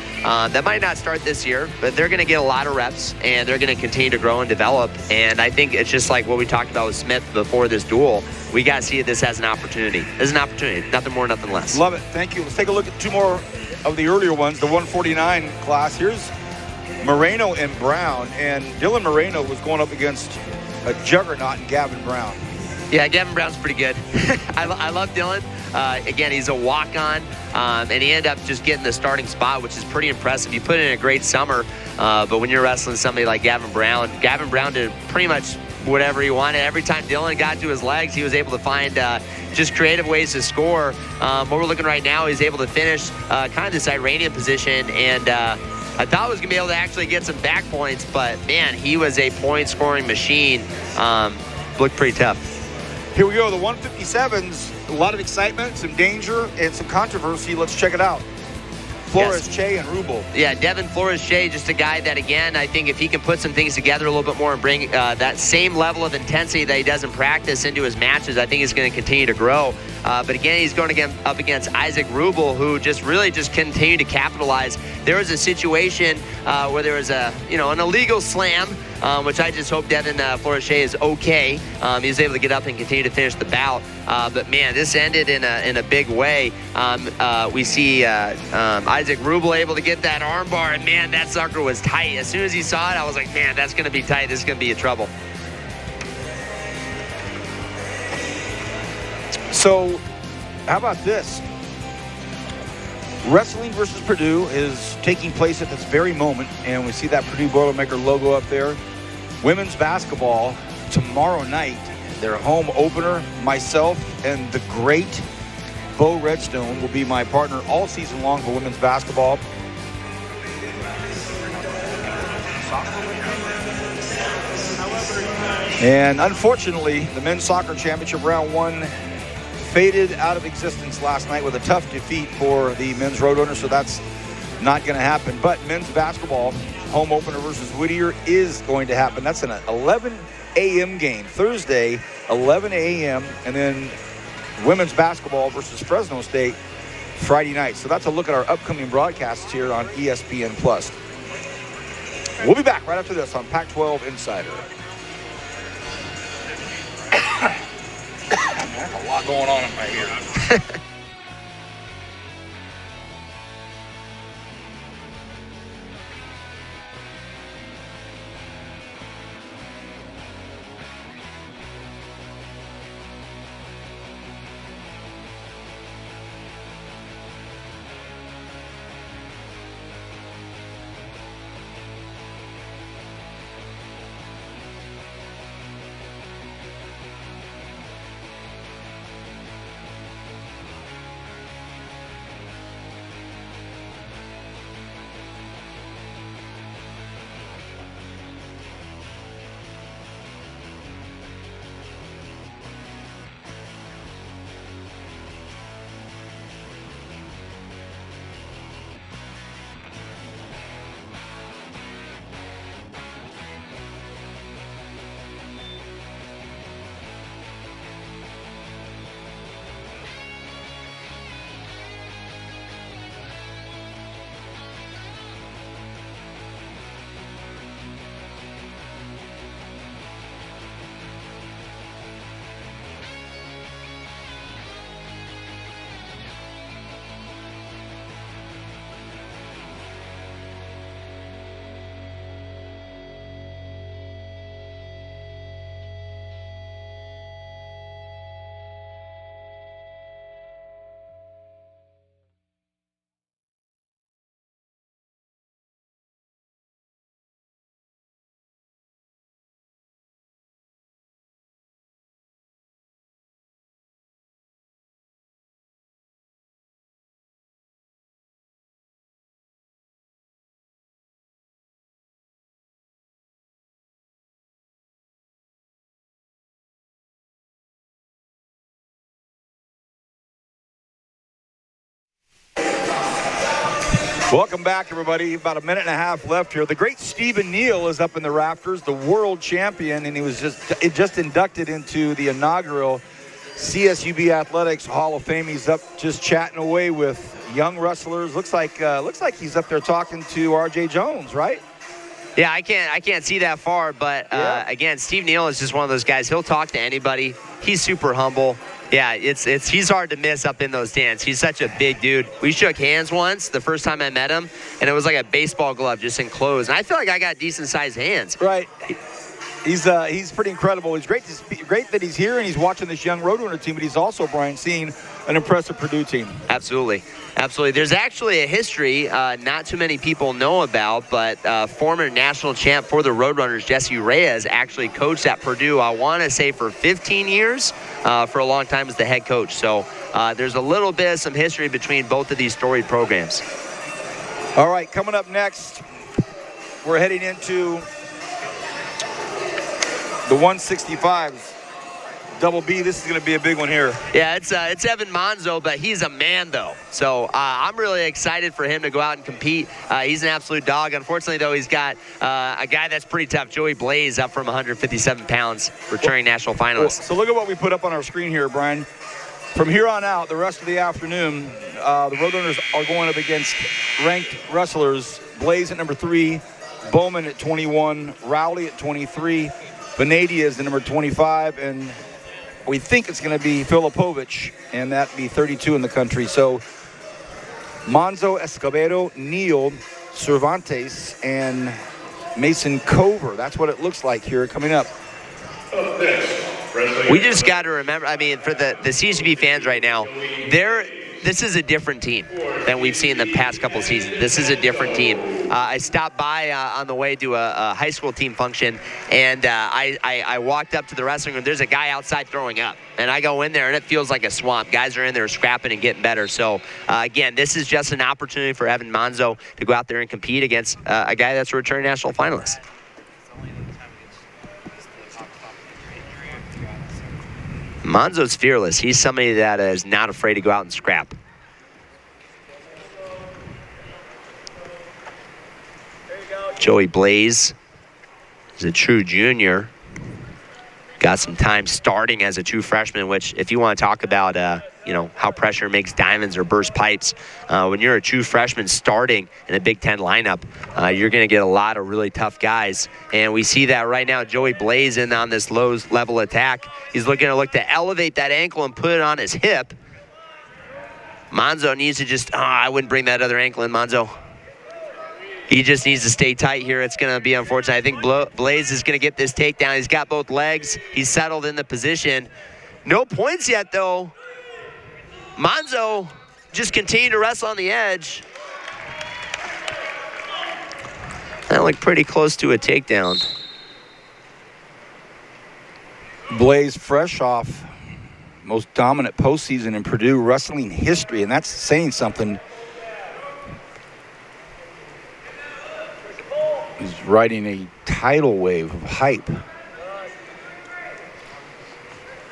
that might not start this year, but they're going to get a lot of reps, and they're going to continue to grow and develop. And I think it's just like what we talked about with Smith before this duel. We got to see this as an opportunity. This is an opportunity, nothing more, nothing less. Love it. Thank you. Let's take a look at two more of the earlier ones, the 149 class. Here's Moreno and Brown, and Dylan Moreno was going up against a juggernaut in Gavin Brown. Yeah, Gavin Brown's pretty good. I love Dylan. Again, he's a walk-on, and he ended up just getting the starting spot, which is pretty impressive. You put in a great summer, but when you're wrestling somebody like Gavin Brown did pretty much whatever he wanted. Every time Dylan got to his legs, he was able to find just creative ways to score. What we're looking right now, he's able to finish kind of this Iranian position, and I thought he was going to be able to actually get some back points, but, man, he was a point-scoring machine. Looked pretty tough. Here we go, the 157s, a lot of excitement, some danger, and some controversy. Let's check it out. Flores, yes. Che, and Rubel. Yeah, Devin Flores Che, just a guy that, again, I think if he can put some things together a little bit more and bring that same level of intensity that he does in practice into his matches, I think he's going to continue to grow. But again, he's going up against Isaac Rubel, who just continued to capitalize. There was a situation where there was an illegal slam, which I just hope Devin Flores Che is okay. He was able to get up and continue to finish the bout. But man, this ended in a big way. We see Isaac Rubel able to get that armbar, and man, that sucker was tight. As soon as he saw it, I was like, man, that's going to be tight. This is going to be a trouble. So, how about this? Wrestling versus Purdue is taking place at this very moment, and we see that Purdue Boilermaker logo up there. Women's basketball tomorrow night, their home opener. Myself and the great Bo Redstone will be my partner all season long for women's basketball. And unfortunately, the men's soccer championship round one faded out of existence last night with a tough defeat for the men's Roadrunners, so that's not going to happen. But men's basketball, home opener versus Whittier, is going to happen. That's an 11 a.m. game, Thursday, 11 a.m., and then women's basketball versus Fresno State Friday night. So that's a look at our upcoming broadcasts here on ESPN+. We'll be back right after this on Pac-12 Insider. There's a lot going on in my ear. Welcome back, everybody. About a minute and a half left here. The great Stephen Neal is up in the rafters, the world champion, and he was just inducted into the inaugural CSUB Athletics Hall of Fame. He's up just chatting away with young wrestlers. Looks like he's up there talking to R.J. Jones, right? Yeah, I can't see that far, but again, Steve Neal is just one of those guys. He'll talk to anybody. He's super humble. Yeah, he's hard to miss up in those stands. He's such a big dude. We shook hands once the first time I met him, and it was like a baseball glove just enclosed. And I feel like I got decent-sized hands. Right. He's pretty incredible. It's great that he's here and he's watching this young Roadrunner team, but he's also, Brian, seeing an impressive Purdue team. Absolutely. There's actually a history not too many people know about, but former national champ for the Roadrunners, Jesse Reyes, actually coached at Purdue, I want to say for 15 years, for a long time as the head coach. So there's a little bit of some history between both of these storied programs. All right, coming up next, we're heading into the 165s. Double B, this is going to be a big one here. Yeah, it's Evan Monzo, but he's a man, though. So I'm really excited for him to go out and compete. He's an absolute dog. Unfortunately, though, he's got a guy that's pretty tough, Joey Blaze, up from 157 pounds, returning national finalist. So look at what we put up on our screen here, Brian. From here on out, the rest of the afternoon, the Roadrunners are going up against ranked wrestlers. Blaze at number 3, Bowman at 21, Rowley at 23, Benadia is the number 25, and we think it's going to be Filipovich, and that'd be 32 in the country. So Monzo, Escobedo, Neal, Cervantes, and Mason Cover. That's what it looks like here coming up. We just got to remember, I mean, for the CSUB fans right now, this is a different team than we've seen the past couple seasons. This is a different team. I stopped by on the way to a high school team function, and I walked up to the wrestling room. There's a guy outside throwing up, and I go in there, and it feels like a swamp. Guys are in there scrapping and getting better. So, again, this is just an opportunity for Evan Monzo to go out there and compete against a guy that's a returning national finalist. Monzo's fearless. He's somebody that is not afraid to go out and scrap. Joey Blaze is a true junior. Got some time starting as a true freshman, which if you want to talk about, how pressure makes diamonds or burst pipes, when you're a true freshman starting in a Big Ten lineup, you're going to get a lot of really tough guys. And we see that right now. Joey Blaze in on this low level attack. He's looking to elevate that ankle and put it on his hip. Monzo needs to I wouldn't bring that other ankle in, Monzo. He just needs to stay tight here. It's going to be unfortunate. I think Blaze is going to get this takedown. He's got both legs. He's settled in the position. No points yet, though. Monzo just continued to wrestle on the edge. That looked pretty close to a takedown. Blaze fresh off most dominant postseason in Purdue wrestling history, and that's saying something. He's riding a tidal wave of hype.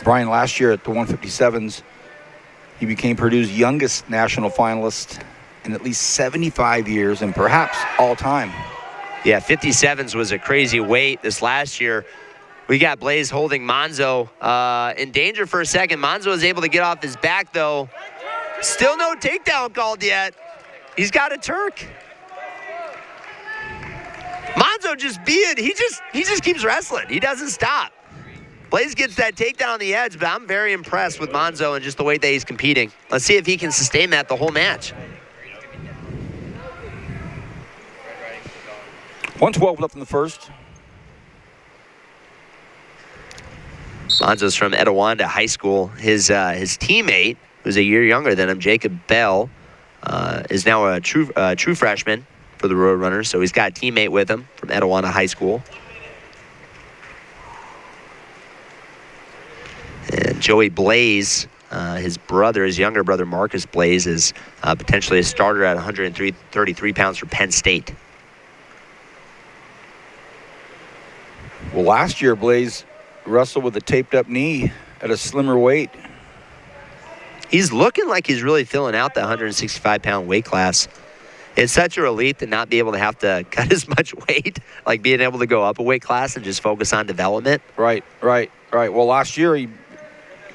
Brian, last year at the 157s, he became Purdue's youngest national finalist in at least 75 years and perhaps all time. Yeah, 57s was a crazy weight this last year. We got Blaze holding Monzo in danger for a second. Monzo was able to get off his back, though. Still no takedown called yet. He's got a Turk. Monzo he just keeps wrestling. He doesn't stop. Blaze gets that takedown on the edge, but I'm very impressed with Monzo and just the way that he's competing. Let's see if he can sustain that the whole match. 1:12 left in the first. Monzo's from Etiwanda High School. His teammate, who's a year younger than him, Jacob Bell, is now a true freshman for the Roadrunners. So he's got a teammate with him from Etiwanda High School. And Joey Blaze, his younger brother Marcus Blaze, is potentially a starter at 133 pounds for Penn State. Well, last year, Blaze wrestled with a taped-up knee at a slimmer weight. He's looking like he's really filling out that 165-pound weight class. It's such a relief to not be able to have to cut as much weight, like being able to go up a weight class and just focus on development. Right. Well, last year he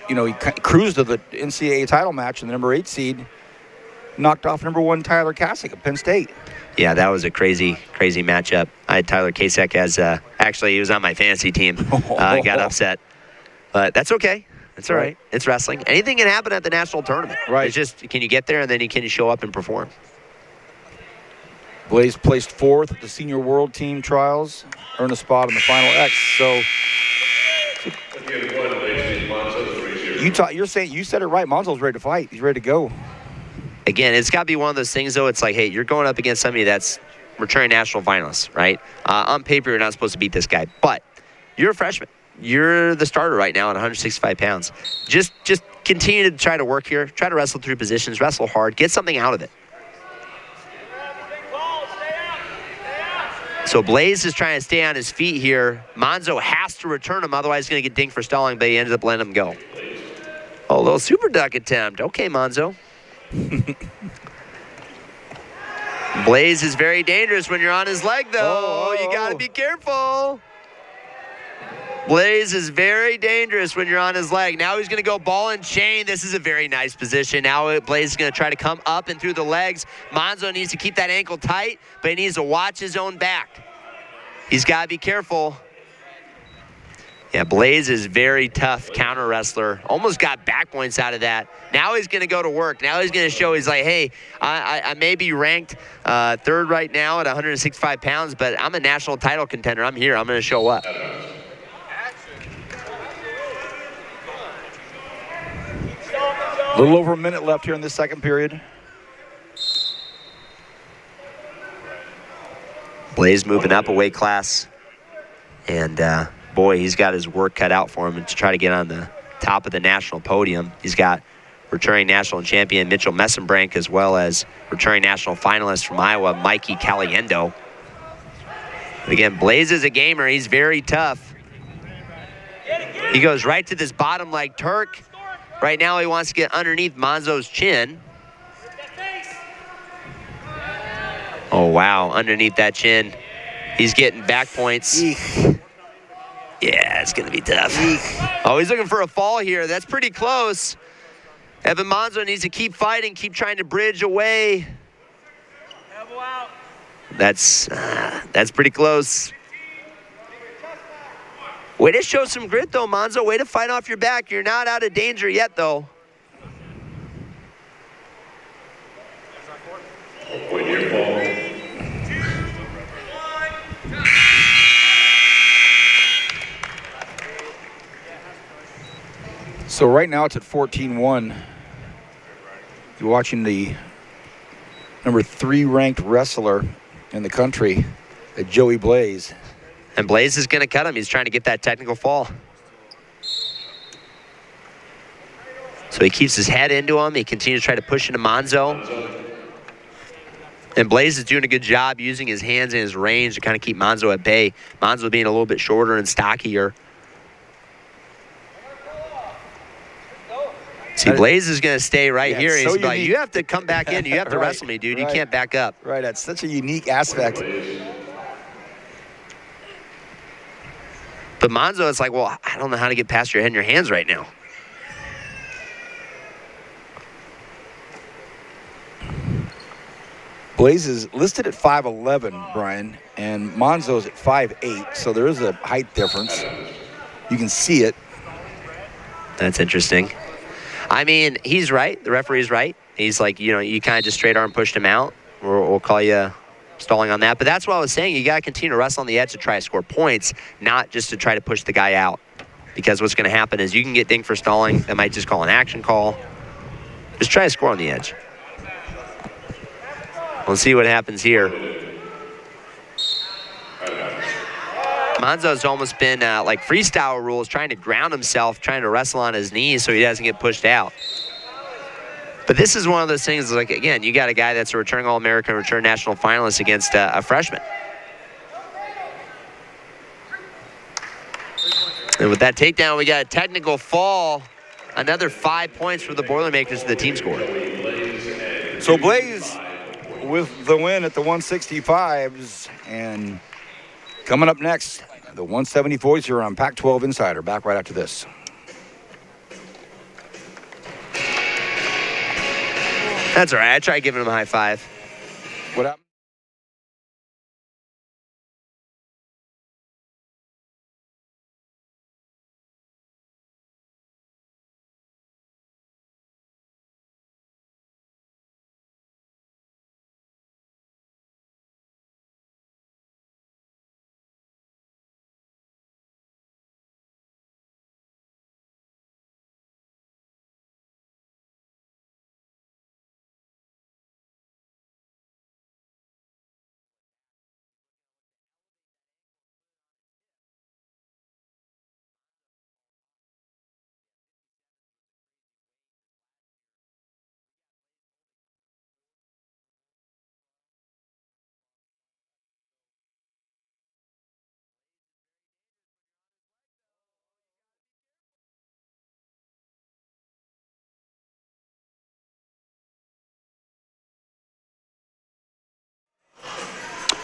cruised to the NCAA title match in the number 8 seed, knocked off number 1 Tyler Kasich at Penn State. Yeah, that was a crazy matchup. I had Tyler Kasich as actually he was on my fantasy team. Got upset, but that's okay. It's all right. It's wrestling. Anything can happen at the national tournament. Right. It's just, can you get there and then can you show up and perform? Blaze placed 4th at the Senior World Team Trials, earned a spot in the Final X. So you said it right. Monzo's ready to fight. He's ready to go. Again, it's got to be one of those things, though. It's like, hey, you're going up against somebody that's returning national finalist, right? On paper, you're not supposed to beat this guy, but you're a freshman. You're the starter right now at 165 pounds. Just continue to try to work here. Try to wrestle through positions. Wrestle hard. Get something out of it. So Blaze is trying to stay on his feet here. Monzo has to return him, otherwise he's going to get dinged for stalling, but he ended up letting him go. Oh, a little super duck attempt. Okay, Monzo. Blaze is very dangerous when you're on his leg, though. You got to be careful. Blaze is very dangerous when you're on his leg. Now he's going to go ball and chain. This is a very nice position. Now Blaze is going to try to come up and through the legs. Monzo needs to keep that ankle tight, but he needs to watch his own back. He's got to be careful. Yeah, Blaze is very tough counter wrestler. Almost got back points out of that. Now he's going to go to work. Now he's going to show, he's like, hey, I may be ranked 3rd right now at 165 pounds, but I'm a national title contender. I'm here. I'm going to show up. A little over a minute left here in this second period. Blaze moving up a weight class. And, boy, he's got his work cut out for him to try to get on the top of the national podium. He's got returning national champion Mitchell Messenbrink, as well as returning national finalist from Iowa, Mikey Caliendo. Again, Blaze is a gamer. He's very tough. He goes right to this bottom leg Turk. Right now he wants to get underneath Monzo's chin. Oh, wow, underneath that chin. He's getting back points. Yeah, it's going to be tough. Oh, he's looking for a fall here. That's pretty close. Evan Monzo needs to keep fighting, keep trying to bridge away. That's pretty close. Way to show some grit, though, Monzo. Way to fight off your back. You're not out of danger yet, though. So right now it's at 14-1. You're watching the number 3 ranked wrestler in the country, Joey Blaze. And Blaze is going to cut him. He's trying to get that technical fall. So he keeps his head into him. He continues to try to push into Monzo. And Blaze is doing a good job using his hands and his range to kind of keep Monzo at bay. Monzo being a little bit shorter and stockier. See, Blaze is going to stay right here. He's like, you have to come back in. You have to wrestle me, dude. You can't back up. Right, that's such a unique aspect. But Monzo, it's like, well, I don't know how to get past your head and your hands right now. Blaze is listed at 5'11", Brian, and Monzo's at 5'8", so there is a height difference. You can see it. That's interesting. I mean, he's right. The referee's right. He's like, you kind of just straight arm pushed him out. We'll call you stalling on that. But that's what I was saying. You got to continue to wrestle on the edge to try to score points, not just to try to push the guy out. Because what's going to happen is you can get dinged for stalling. They might just call an action call. Just try to score on the edge. We'll see what happens here. Monzo's almost been like freestyle rules, trying to ground himself, trying to wrestle on his knees so he doesn't get pushed out. But this is one of those things, like, again, you got a guy that's a returning All-American, return national finalist against a freshman. And with that takedown, we got a technical fall. Another 5 points for the Boilermakers to the team score. So Blaze with the win at the 165s. And coming up next, the 174s here on Pac-12 Insider. Back right after this. That's all right. I tried giving him a high five. What happened?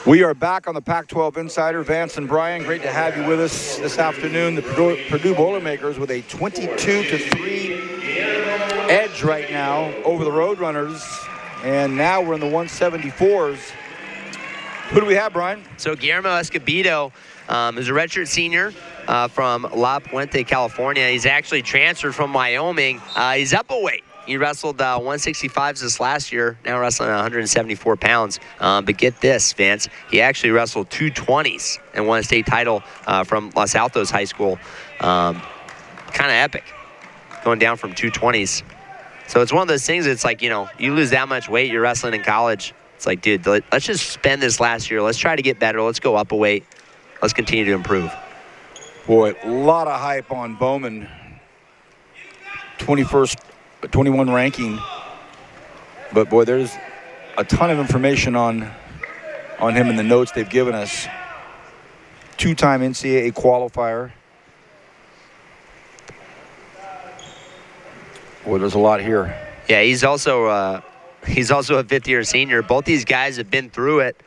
We are back on the Pac-12 Insider. Vance and Brian, great to have you with us this afternoon. The Purdue Boilermakers with a 22-3 edge right now over the Roadrunners. And now we're in the 174s. Who do we have, Brian? So Guillermo Escobedo is a redshirt senior from La Puente, California. He's actually transferred from Wyoming. He's up a weight. He wrestled 165s this last year, now wrestling 174 pounds. But get this, Vance, he actually wrestled 220s and won a state title from Los Altos High School. Kind of epic, going down from 220s. So it's one of those things, it's like, you lose that much weight, you're wrestling in college. It's like, dude, let's just spend this last year. Let's try to get better. Let's go up a weight. Let's continue to improve. Boy, a lot of hype on Bowman. 21 ranking. But, boy, there's a ton of information on him in the notes they've given us. Two-time NCAA qualifier. Boy, there's a lot here. Yeah, he's also a fifth-year senior. Both these guys have been through it.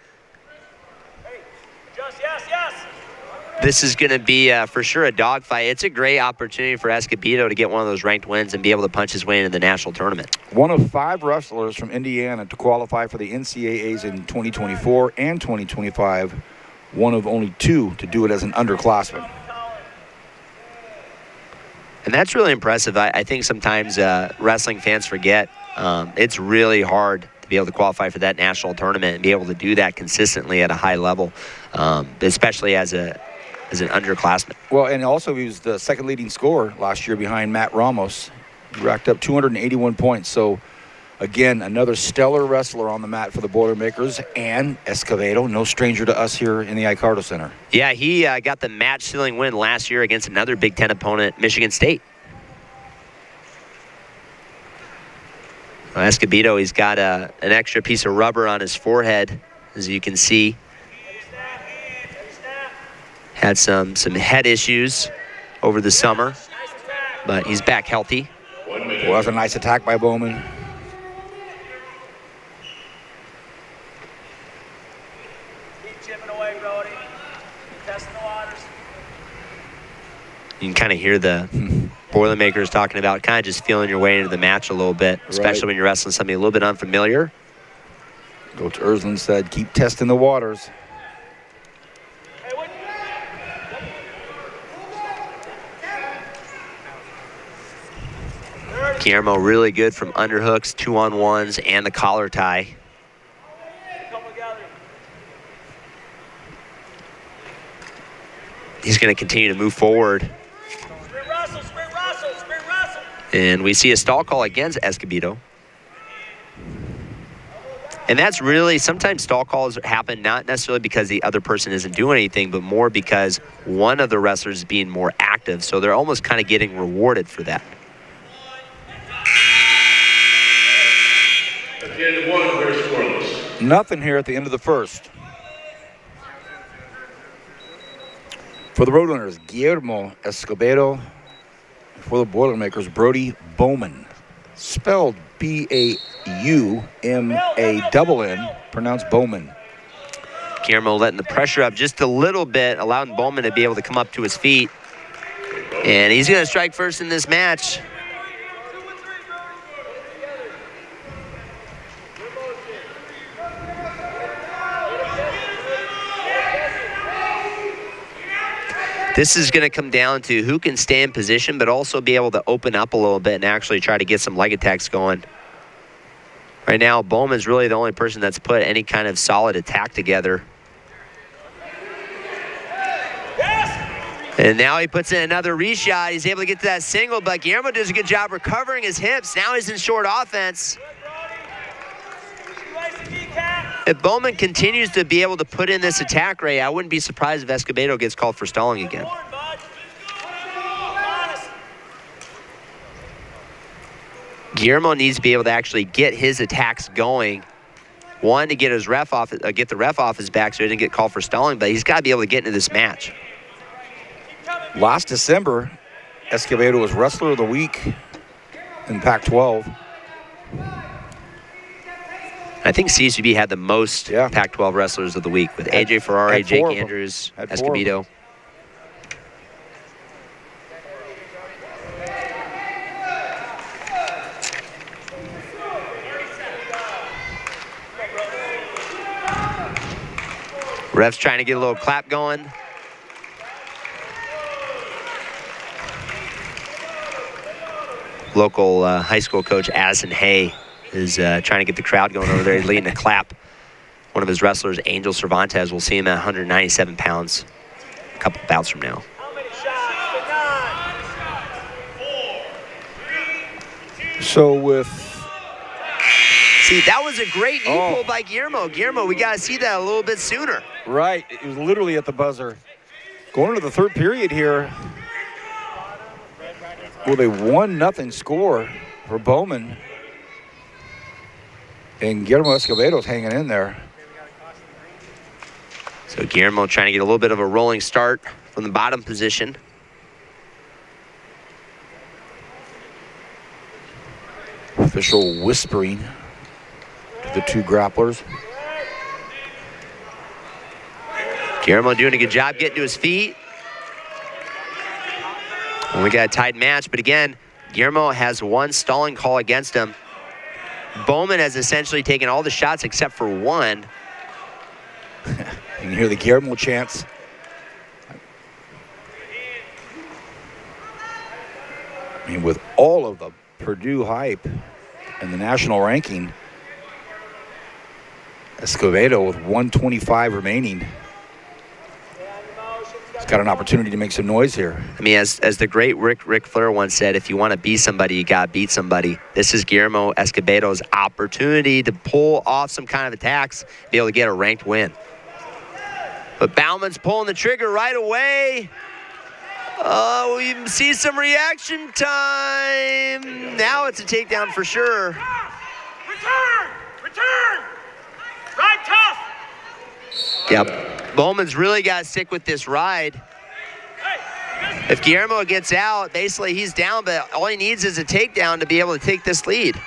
This is going to be, for sure, a dogfight. It's a great opportunity for Escobedo to get one of those ranked wins and be able to punch his way into the national tournament. One of 5 wrestlers from Indiana to qualify for the NCAAs in 2024 and 2025. One of only 2 to do it as an underclassman. And that's really impressive. I think sometimes wrestling fans forget it's really hard to be able to qualify for that national tournament and be able to do that consistently at a high level, especially as an underclassman. Well, and also he was the second leading scorer last year behind Matt Ramos. He racked up 281 points. So, again, another stellar wrestler on the mat for the Boilermakers. And Escobedo, no stranger to us here in the Icardo Center. Yeah, he got the match-sealing win last year against another Big Ten opponent, Michigan State. Escobedo, he's got an extra piece of rubber on his forehead, as you can see. Had some head issues over the summer, but he's back healthy. Well, that was a nice attack by Bowman. Keep chipping away, Brody. Testing the waters. You can kind of hear the Boilermakers talking about kind of just feeling your way into the match a little bit, especially when you're wrestling something a little bit unfamiliar. Coach Ersland said, keep testing the waters. Guillermo really good from underhooks, 2-on-1s, and the collar tie. He's going to continue to move forward. And we see a stall call against Escobedo. And that's really, sometimes stall calls happen not necessarily because the other person isn't doing anything, but more because one of the wrestlers is being more active. So they're almost kind of getting rewarded for that. Nothing here at the end of the first. For the Roadrunners, Guillermo Escobedo. For the Boilermakers, Brody Bowman. Spelled B-A-U-M-A-N-N, pronounced Bowman. Guillermo letting the pressure up just a little bit, allowing Bowman to be able to come up to his feet. And he's going to strike first in this match. This is going to come down to who can stay in position, but also be able to open up a little bit and actually try to get some leg attacks going. Right now, Bowman's really the only person that's put any kind of solid attack together. And now he puts in another reshot. He's able to get to that single, but Guillermo does a good job recovering his hips. Now he's in short offense. If Bowman continues to be able to put in this attack rate, I wouldn't be surprised if Escobedo gets called for stalling again. Guillermo needs to be able to actually get his attacks going. One, to get his get the ref off his back so he didn't get called for stalling, but he's got to be able to get into this match. Last December, Escobedo was Wrestler of the Week in Pac-12. I think CSUB had the most Pac-12 Wrestlers of the Week with AJ Ferrari, Jake Andrews, Escobedo. Ref's trying to get a little clap going. Local high school coach Addison Hay is trying to get the crowd going over there. He's leading the clap. One of his wrestlers, Angel Cervantes, we'll see him at 197 pounds a couple bouts from now. So with... See, that was a great knee pull by Guillermo. Guillermo, we got to see that a little bit sooner. Right. It was literally at the buzzer. Going into the third period here with a 1-0 score for Bowman. And Guillermo Escobedo's hanging in there. So Guillermo trying to get a little bit of a rolling start from the bottom position. Official whispering to the two grapplers. Guillermo doing a good job getting to his feet. And we got a tied match, but again, Guillermo has one stalling call against him. Bowman has essentially taken all the shots except for one. You can hear the Guillermo chants. I mean, with all of the Purdue hype and the national ranking, Escobedo with 125 remaining. He's got an opportunity to make some noise here. I mean, as the great Ric Flair once said, if you want to be somebody, you got to beat somebody. This is Guillermo Escobedo's opportunity to pull off some kind of attacks, be able to get a ranked win. But Bauman's pulling the trigger right away. Oh, we see some reaction time. Now it's a takedown for sure. Return! Ride tough! Yep. Bowman's really got to stick with this ride. If Guillermo gets out, basically he's down, but all he needs is a takedown to be able to take this lead.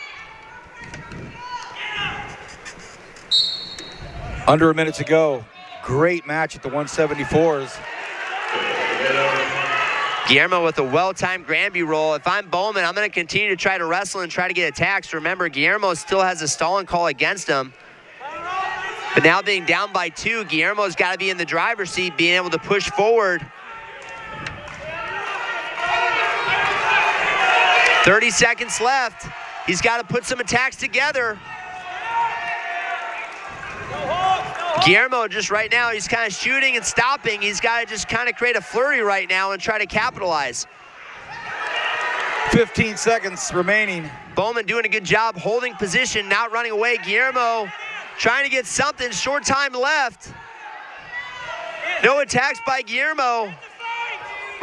Under a minute to go. Great match at the 174s. Guillermo with a well-timed Granby roll. If I'm Bowman, I'm going to continue to try to wrestle and try to get attacks. Remember, Guillermo still has a stalling call against him. But now being down by 2, Guillermo's got to be in the driver's seat, being able to push forward. 30 seconds left. He's got to put some attacks together. Guillermo just right now, he's kind of shooting and stopping. He's got to just kind of create a flurry right now and try to capitalize. 15 seconds remaining. Bowman doing a good job holding position, not running away. Guillermo trying to get something, short time left. No attacks by Guillermo.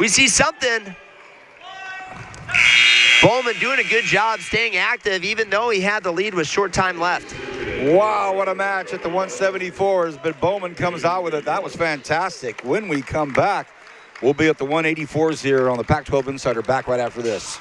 We see something. Bowman doing a good job staying active even though he had the lead with short time left. Wow, what a match at the 174s, but Bowman comes out with it. That was fantastic. When we come back, we'll be at the 184s here on the Pac-12 Insider, back right after this.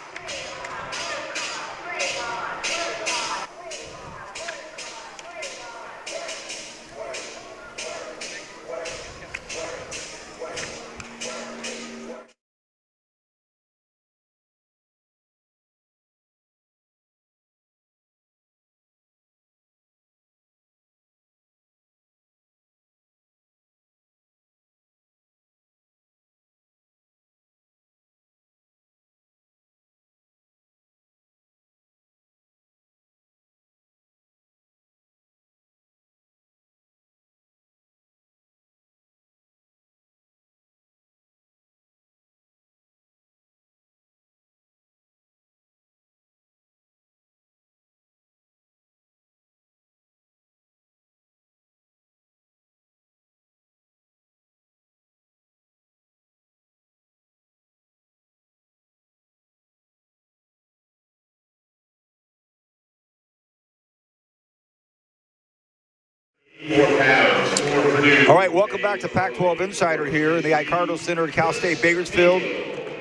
4 pounds for Purdue. All right, welcome back to Pac-12 Insider here in the Icardo Center at Cal State Bakersfield.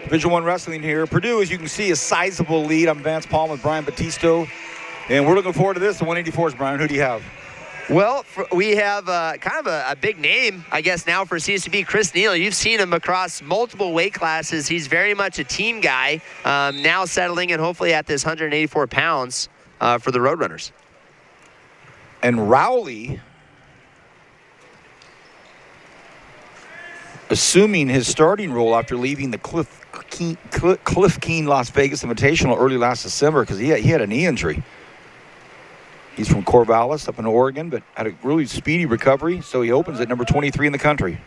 Division I Wrestling here. Purdue, as you can see, a sizable lead. I'm Vance Palm with Brian Battisto. And we're looking forward to this, the 184s, Brian. Who do you have? Well, we have kind of a big name, I guess, now for CSUB, Chris Neal. You've seen him across multiple weight classes. He's very much a team guy, now settling in hopefully at this 184 pounds for the Roadrunners. And Rowley, assuming his starting role after leaving the Cliff Keen Las Vegas Invitational early last December because he had a knee injury. He's from Corvallis up in Oregon, but had a really speedy recovery, so he opens at number 23 in the country.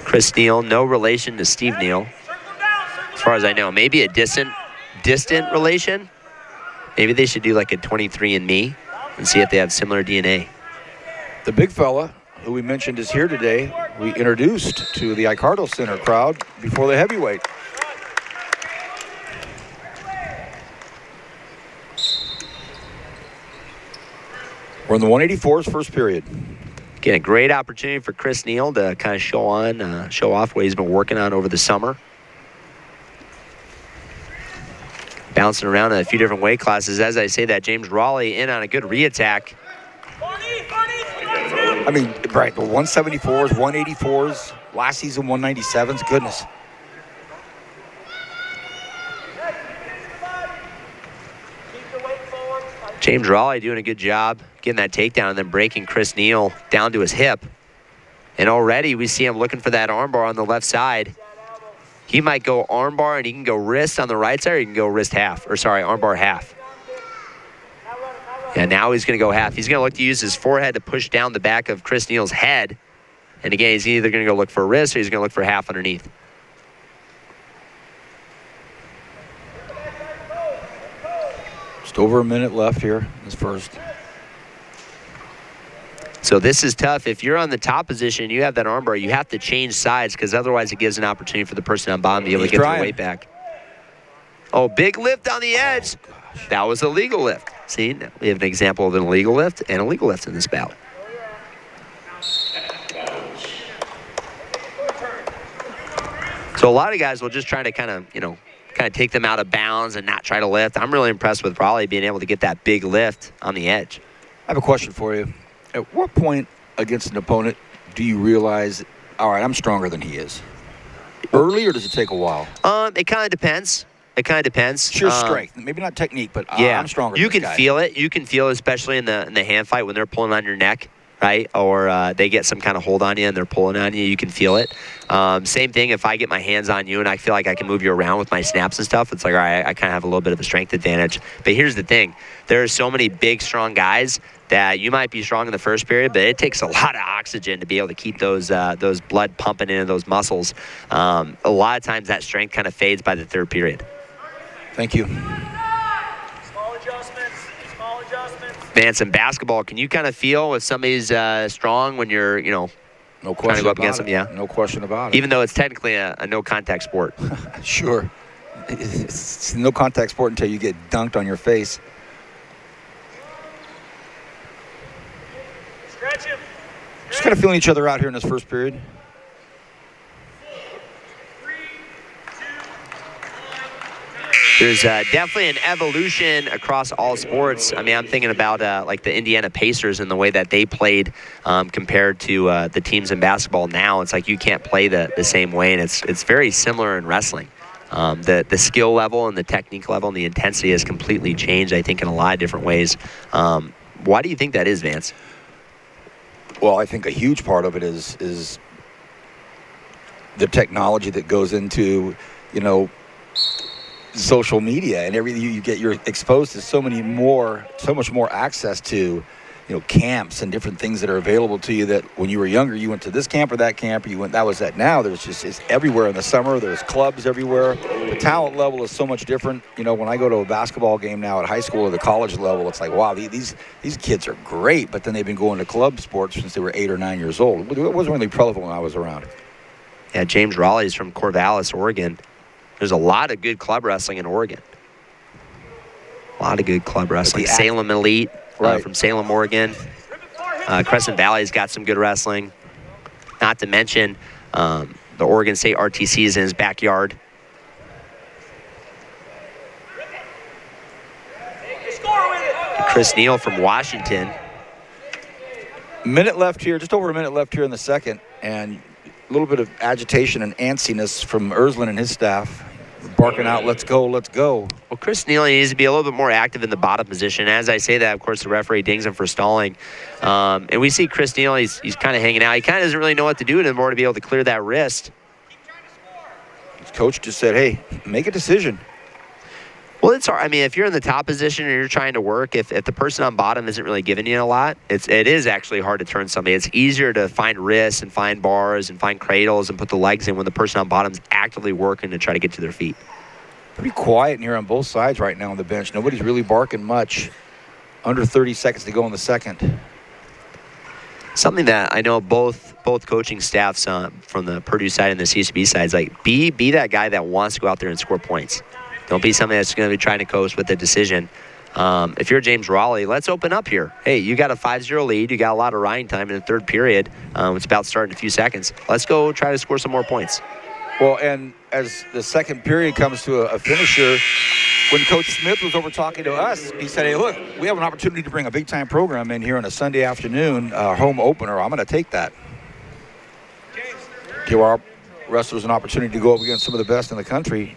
Chris Neal, no relation to Steve Neal, as far as I know. Maybe a distant relation. Maybe they should do like a 23andMe and see if they have similar DNA. The big fella, who we mentioned is here today, we introduced to the Icardo Center crowd before the heavyweight. We're in the 184s, first period. Again, a great opportunity for Chris Neal to kind of show off what he's been working on over the summer. Bouncing around in a few different weight classes. As I say that, James Raleigh in on a good re-attack. I mean, right, the 174s, 184s, last season 197s, goodness. James Raleigh doing a good job getting that takedown and then breaking Chris Neal down to his hip. And already we see him looking for that armbar on the left side. He might go armbar and he can go wrist on the right side, or he can go wrist half, or sorry, armbar half. Yeah, now he's going to go half. He's going to look to use his forehead to push down the back of Chris Neal's head. And again, he's either going to go look for a wrist or he's going to look for half underneath. Just over a minute left here in this first. So this is tough. If you're on the top position, you have that armbar, you have to change sides because otherwise it gives an opportunity for the person on bottom to be able to get their weight back. Oh, big lift on the edge. That was a legal lift. See, we have an example of an illegal lift and a legal lift in this bout. So a lot of guys will just try to kind of take them out of bounds and not try to lift. I'm really impressed with Raleigh being able to get that big lift on the edge. I have a question for you. At what point against an opponent do you realize, all right, I'm stronger than he is? Early, or does it take a while? It kind of depends. Sheer strength, maybe not technique, but yeah, I'm stronger. You can feel it. You can feel it, especially in the hand fight when they're pulling on your neck, right? Or they get some kind of hold on you and they're pulling on you. You can feel it. Same thing if I get my hands on you and I feel like I can move you around with my snaps and stuff. It's like, all right, I kind of have a little bit of a strength advantage. But here's the thing: there are so many big, strong guys that you might be strong in the first period, but it takes a lot of oxygen to be able to keep those blood pumping into those muscles. A lot of times that strength kind of fades by the third period. Thank you. Small adjustments. Vance, in basketball, can you kind of feel if somebody's strong when you're, no trying question to go up about against it. them? Yeah. No question about it. Even though it's technically a no-contact sport. Sure. It's no contact sport until you get dunked on your face. Stretch him. Just kind of feeling each other out here in this first period. There's definitely an evolution across all sports. I mean, I'm thinking about like the Indiana Pacers and the way that they played compared to the teams in basketball now. It's like you can't play the same way, and it's very similar in wrestling. The skill level and the technique level and the intensity has completely changed, I think, in a lot of different ways. Why do you think that is, Vance? Well, I think a huge part of it is the technology that goes into, social media and everything. You're exposed to so much more access to, camps and different things that are available to you that when you were younger, you went to this camp or that camp, or that was that. Now it's everywhere in the summer. There's clubs everywhere. The talent level is so much different. When I go to a basketball game now at high school or the college level, it's like, wow, these kids are great, but then they've been going to club sports since they were 8 or 9 years old. It wasn't really prevalent when I was around. Yeah, James Raleigh is from Corvallis, Oregon. There's a lot of good club wrestling in Oregon. A lot of good club wrestling. Salem Elite from Salem, Oregon. Crescent Valley's got some good wrestling. Not to mention the Oregon State RTC is in his backyard. Chris Neal from Washington. Minute left here, just over a minute left here in the second, and a little bit of agitation and antsiness from Ersland and his staff. Barking out, let's go, let's go. Well, Chris Neal needs to be a little bit more active in the bottom position. As I say that, of course, the referee dings him for stalling. And we see Chris Neal, he's kind of hanging out. He kind of doesn't really know what to do anymore to be able to clear that wrist. His coach just said, hey, make a decision. Well, it's hard. I mean, if you're in the top position and you're trying to work, if the person on bottom isn't really giving you a lot, it is actually hard to turn somebody. It's easier to find wrists and find bars and find cradles and put the legs in when the person on bottom is actively working to try to get to their feet. Pretty quiet in here on both sides right now on the bench. Nobody's really barking much. Under 30 seconds to go in the second. Something that I know both coaching staffs from the Purdue side and the CSB side is like, be that guy that wants to go out there and score points. Don't be somebody that's going to be trying to coast with the decision. If you're James Raleigh, let's open up here. Hey, you got a 5-0 lead. You got a lot of riding time in the third period. It's about to start in a few seconds. Let's go try to score some more points. Well, and as the second period comes to a finisher, when Coach Smith was over talking to us, he said, hey, look, we have an opportunity to bring a big-time program in here on a Sunday afternoon, home opener. I'm going to take that. Give our wrestlers an opportunity to go up against some of the best in the country.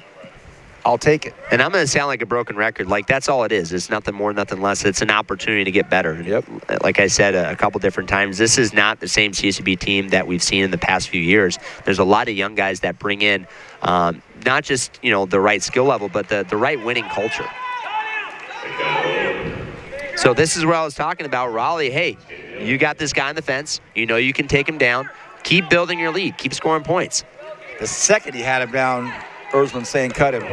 I'll take it. And I'm going to sound like a broken record. Like, that's all it is. It's nothing more, nothing less. It's an opportunity to get better. Yep. Like I said a couple different times, this is not the same CSB team that we've seen in the past few years. There's a lot of young guys that bring in not just, the right skill level, but the right winning culture. So this is where I was talking about. Raleigh, hey, you got this guy on the fence. You know you can take him down. Keep building your lead. Keep scoring points. The second he had him down, Ersland saying cut him.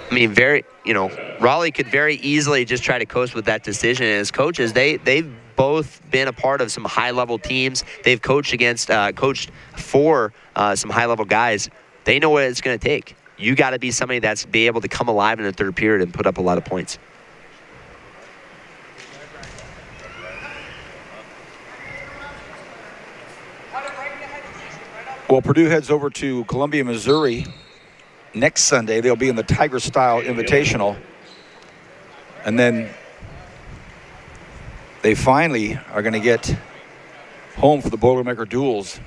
I mean, Raleigh could very easily just try to coast with that decision. And as coaches, they've both been a part of some high-level teams. They've coached for some high-level guys. They know what it's going to take. You got to be somebody that's be able to come alive in the third period and put up a lot of points. Well, Purdue heads over to Columbia, Missouri next Sunday. They'll be in the Tiger Style Invitational. And then they finally are going to get home for the Boilermaker Duels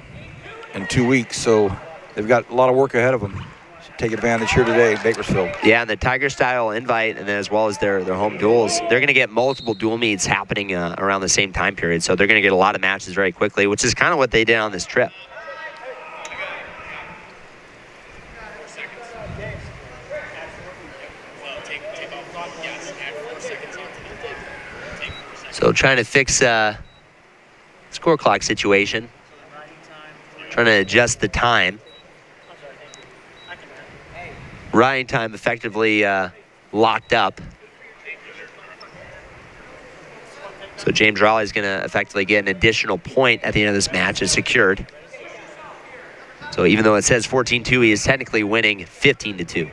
in 2 weeks. So they've got a lot of work ahead of them. Should take advantage here today in Bakersfield. Yeah, and the Tiger Style invite, and then as well as their home duels, they're going to get multiple dual meets happening around the same time period. So they're going to get a lot of matches very quickly, which is kind of what they did on this trip. So trying to fix score clock situation. Trying to adjust the time. Riding time effectively locked up. So James Raleigh is going to effectively get an additional point at the end of this match. It's secured. So even though it says 14-2, he is technically winning 15-2.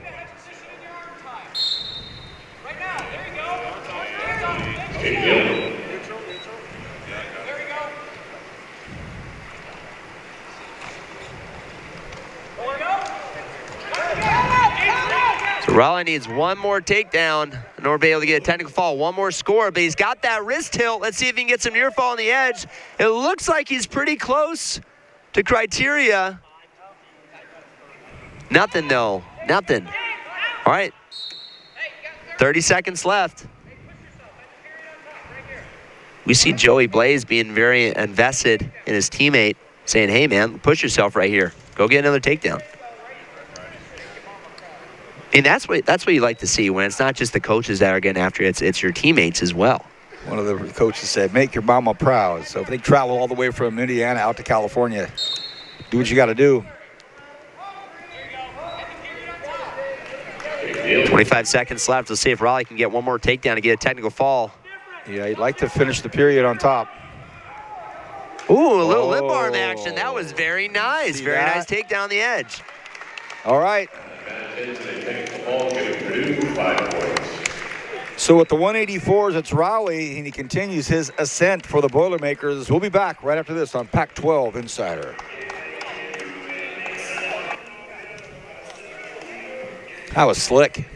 So Raleigh needs one more takedown in order to be able to get a technical fall. One more score, but he's got that wrist tilt. Let's see if he can get some near fall on the edge. It looks like he's pretty close to criteria. Nothing, though. Nothing. All right. 30 seconds left. We see Joey Blaze being very invested in his teammate, saying, hey, man, push yourself right here. Go get another takedown. And that's what you like to see when it's not just the coaches that are getting after it, it's your teammates as well. One of the coaches said, make your mama proud. So if they travel all the way from Indiana out to California, do what you got to do. 25 seconds left. Let's see if Raleigh can get one more takedown to get a technical fall. Yeah, he'd like to finish the period on top. Ooh, a little lip arm action. That was very nice. See Very that? nice take down the edge. All right. They take the ball, giving Purdue 5 points. So with the 184s, it's Rowley, and he continues his ascent for the Boilermakers. We'll be back right after this on Pac-12 Insider. That was slick.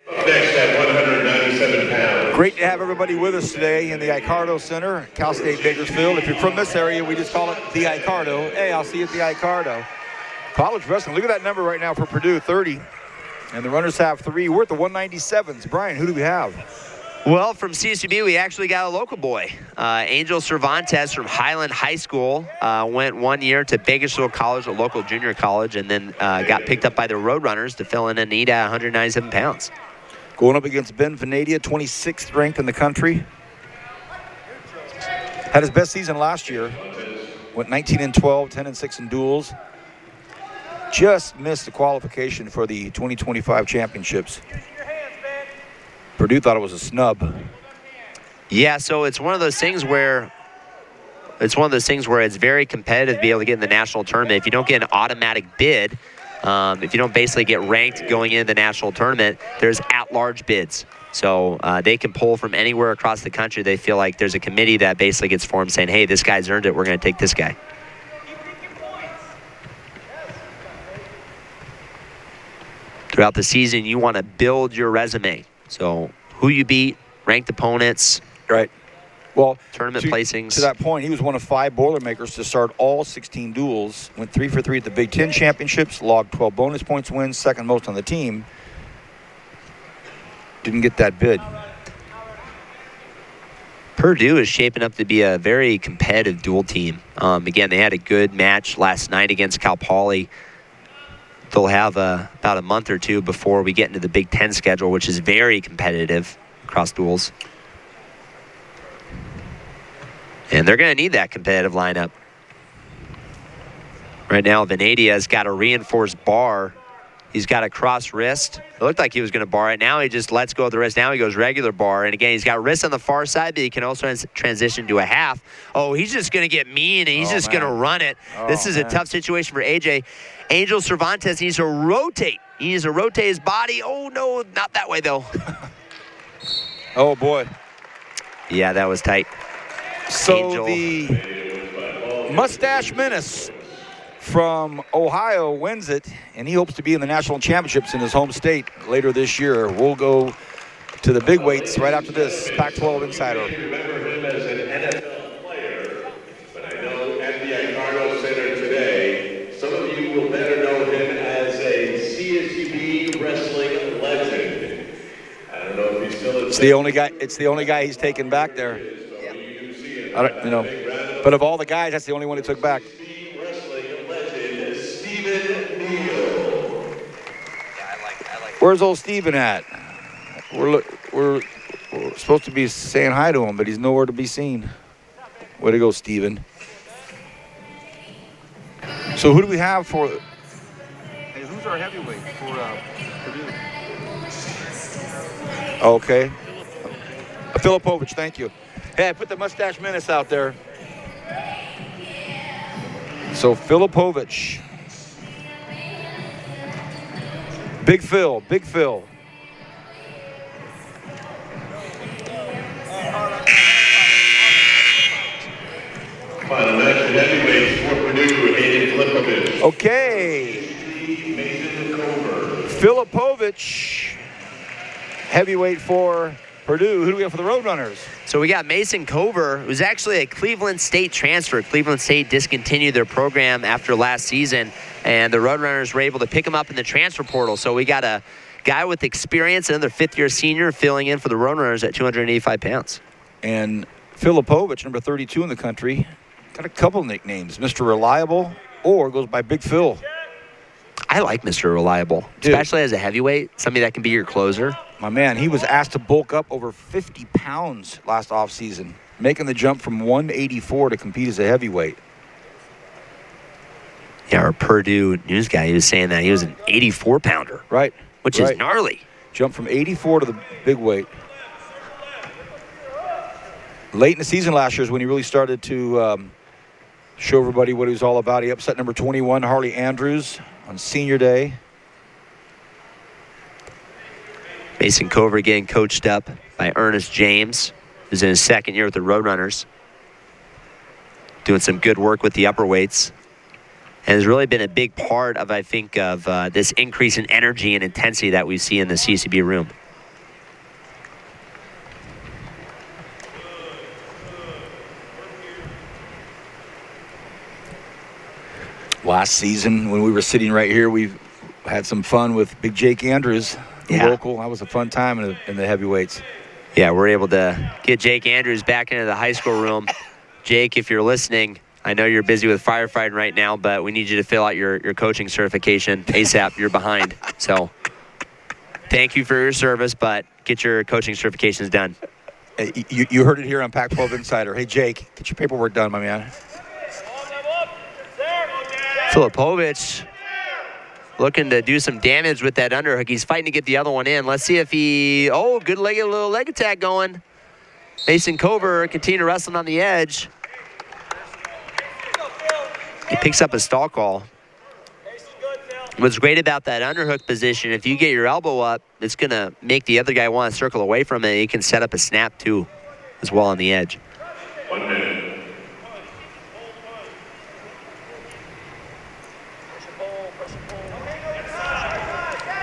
Next at 197 pounds. Great to have everybody with us today in the Icardo Center, Cal State Bakersfield. If you're from this area, we just call it the Icardo. Hey, I'll see you at the Icardo. College wrestling, look at that number right now for Purdue, 30. And the runners have 3. We're at the 197s. Brian, who do we have? Well, from CSUB, we actually got a local boy. Angel Cervantes from Highland High School went 1 year to Bakersfield College, a local junior college, and then got picked up by the Roadrunners to fill in a need at 197 pounds. Going up against Ben Venadia, 26th ranked in the country. Had his best season last year. Went 19-12, 10-6 in duels. Just missed the qualification for the 2025 championships. Purdue thought it was a snub. Yeah, so it's one of those things where it's very competitive to be able to get in the national tournament. If you don't get an automatic bid, if you don't basically get ranked going into the national tournament, there's at-large bids. So they can pull from anywhere across the country. They feel like there's a committee that basically gets formed saying, hey, this guy's earned it. We're going to take this guy. Throughout the season, you want to build your resume. So who you beat, ranked opponents. Right. Well, tournament placings. To that point, he was one of 5 Boilermakers to start all 16 duels. Went 3 for 3 at the Big Ten championships. Logged 12 bonus points wins, second most on the team. Didn't get that bid. Purdue is shaping up to be a very competitive dual team. Again, they had a good match last night against Cal Poly. They'll have about a month or two before we get into the Big Ten schedule, which is very competitive across duels. And they're going to need that competitive lineup. Right now, Venadia's got a reinforced bar. He's got a cross wrist. It looked like he was going to bar it. Now he just lets go of the wrist. Now he goes regular bar. And again, he's got wrist on the far side, but he can also transition to a half. Oh, he's just going to get mean, and he's just going to run it. This is a tough situation for AJ. Angel Cervantes needs to rotate. He needs to rotate his body. Oh, no, not that way, though. Oh, boy. Yeah, that was tight. So Angel. The Mustache Menace from Ohio wins it, and he hopes to be in the national championships in his home state later this year. We'll go to the big weights right after this Pac-12 Insider. Remember him as an NFL player, but I know at the Icardo Center today, some of you will better know him as a CSUB wrestling legend. I don't know if he's still. It's the only guy he's taken back there. I don't, you know, but of all the guys, that's the only one he took back. Wrestling legend Stephen Neal. Where's old Steven at? We're supposed to be saying hi to him, but he's nowhere to be seen. Way to go, Steven. So who do we have for? Hey, who's our heavyweight for Purdue? Okay. Filipovich, thank you. Hey, I put the Mustache Menace out there. So Filipovich. Big Phil. Okay. Filipovich, heavyweight for Purdue. Who do we have for the Roadrunners? So we got Mason Cover, who's actually a Cleveland State transfer. Cleveland State discontinued their program after last season, and the Roadrunners were able to pick him up in the transfer portal. So we got a guy with experience, another fifth-year senior, filling in for the Roadrunners at 285 pounds. And Filipovich, number 32 in the country, got a couple nicknames. Mr. Reliable, or goes by Big Phil. I like Mr. Reliable, especially as a heavyweight, somebody that can be your closer. My man, he was asked to bulk up over 50 pounds last offseason, making the jump from 184 to compete as a heavyweight. Yeah, our Purdue news guy, he was saying that he was an 84-pounder. Right. Which is gnarly. Jumped from 84 to the big weight. Late in the season last year is when he really started to show everybody what he was all about. He upset number 21, Harley Andrews, on senior day. Mason Cover getting coached up by Ernest James, who's in his second year with the Roadrunners. Doing some good work with the upper weights. And has really been a big part of, I think, of this increase in energy and intensity that we see in the CCB room. Last season, when we were sitting right here, we had some fun with Big Jake Andrews, the local. That was a fun time in the heavyweights. Yeah, we're able to get Jake Andrews back into the high school room. Jake, if you're listening, I know you're busy with firefighting right now, but we need you to fill out your coaching certification ASAP. You're behind. So thank you for your service, but get your coaching certifications done. Hey, you heard it here on Pac-12 Insider. Hey, Jake, get your paperwork done, my man. Filipovich looking to do some damage with that underhook. He's fighting to get the other one in. Let's see if he... Oh, good little leg attack going. Mason Cover continue wrestling on the edge. He picks up a stall call. What's great about that underhook position, if you get your elbow up, it's going to make the other guy want to circle away from it. He can set up a snap, too, as well on the edge. 1 minute.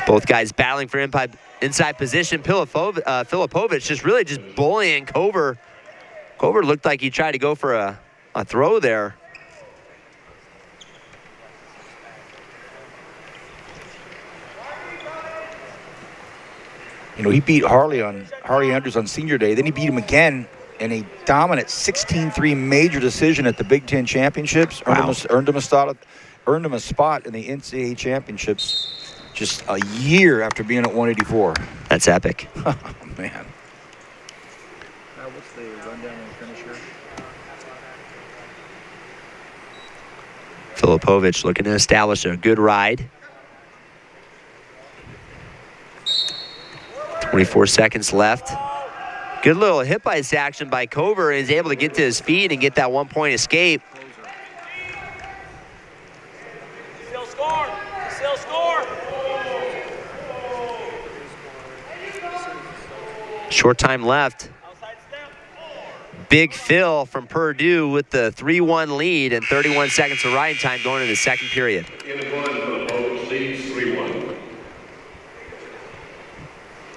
Both guys battling for inside position. Filipovich just bullying Cover. Cover looked like he tried to go for a throw there. You know, he beat Harley Andrews on senior day. Then he beat him again in a dominant 16-3 major decision at the Big Ten Championships. Wow. Earned him a spot in the NCAA Championships just a year after being at 184. That's epic. Oh, man. What's the rundown and finish here? Filipovich looking to establish a good ride. 24 seconds left. Good little hip ice action by Cover, and he's able to get to his feet and get that 1-point escape. Still score. Still score. Short time left. Outside step. Big Phil from Purdue with the 3-1 lead and 31 seconds of riding time going into the second period. In the one for the Polish leads 3-1.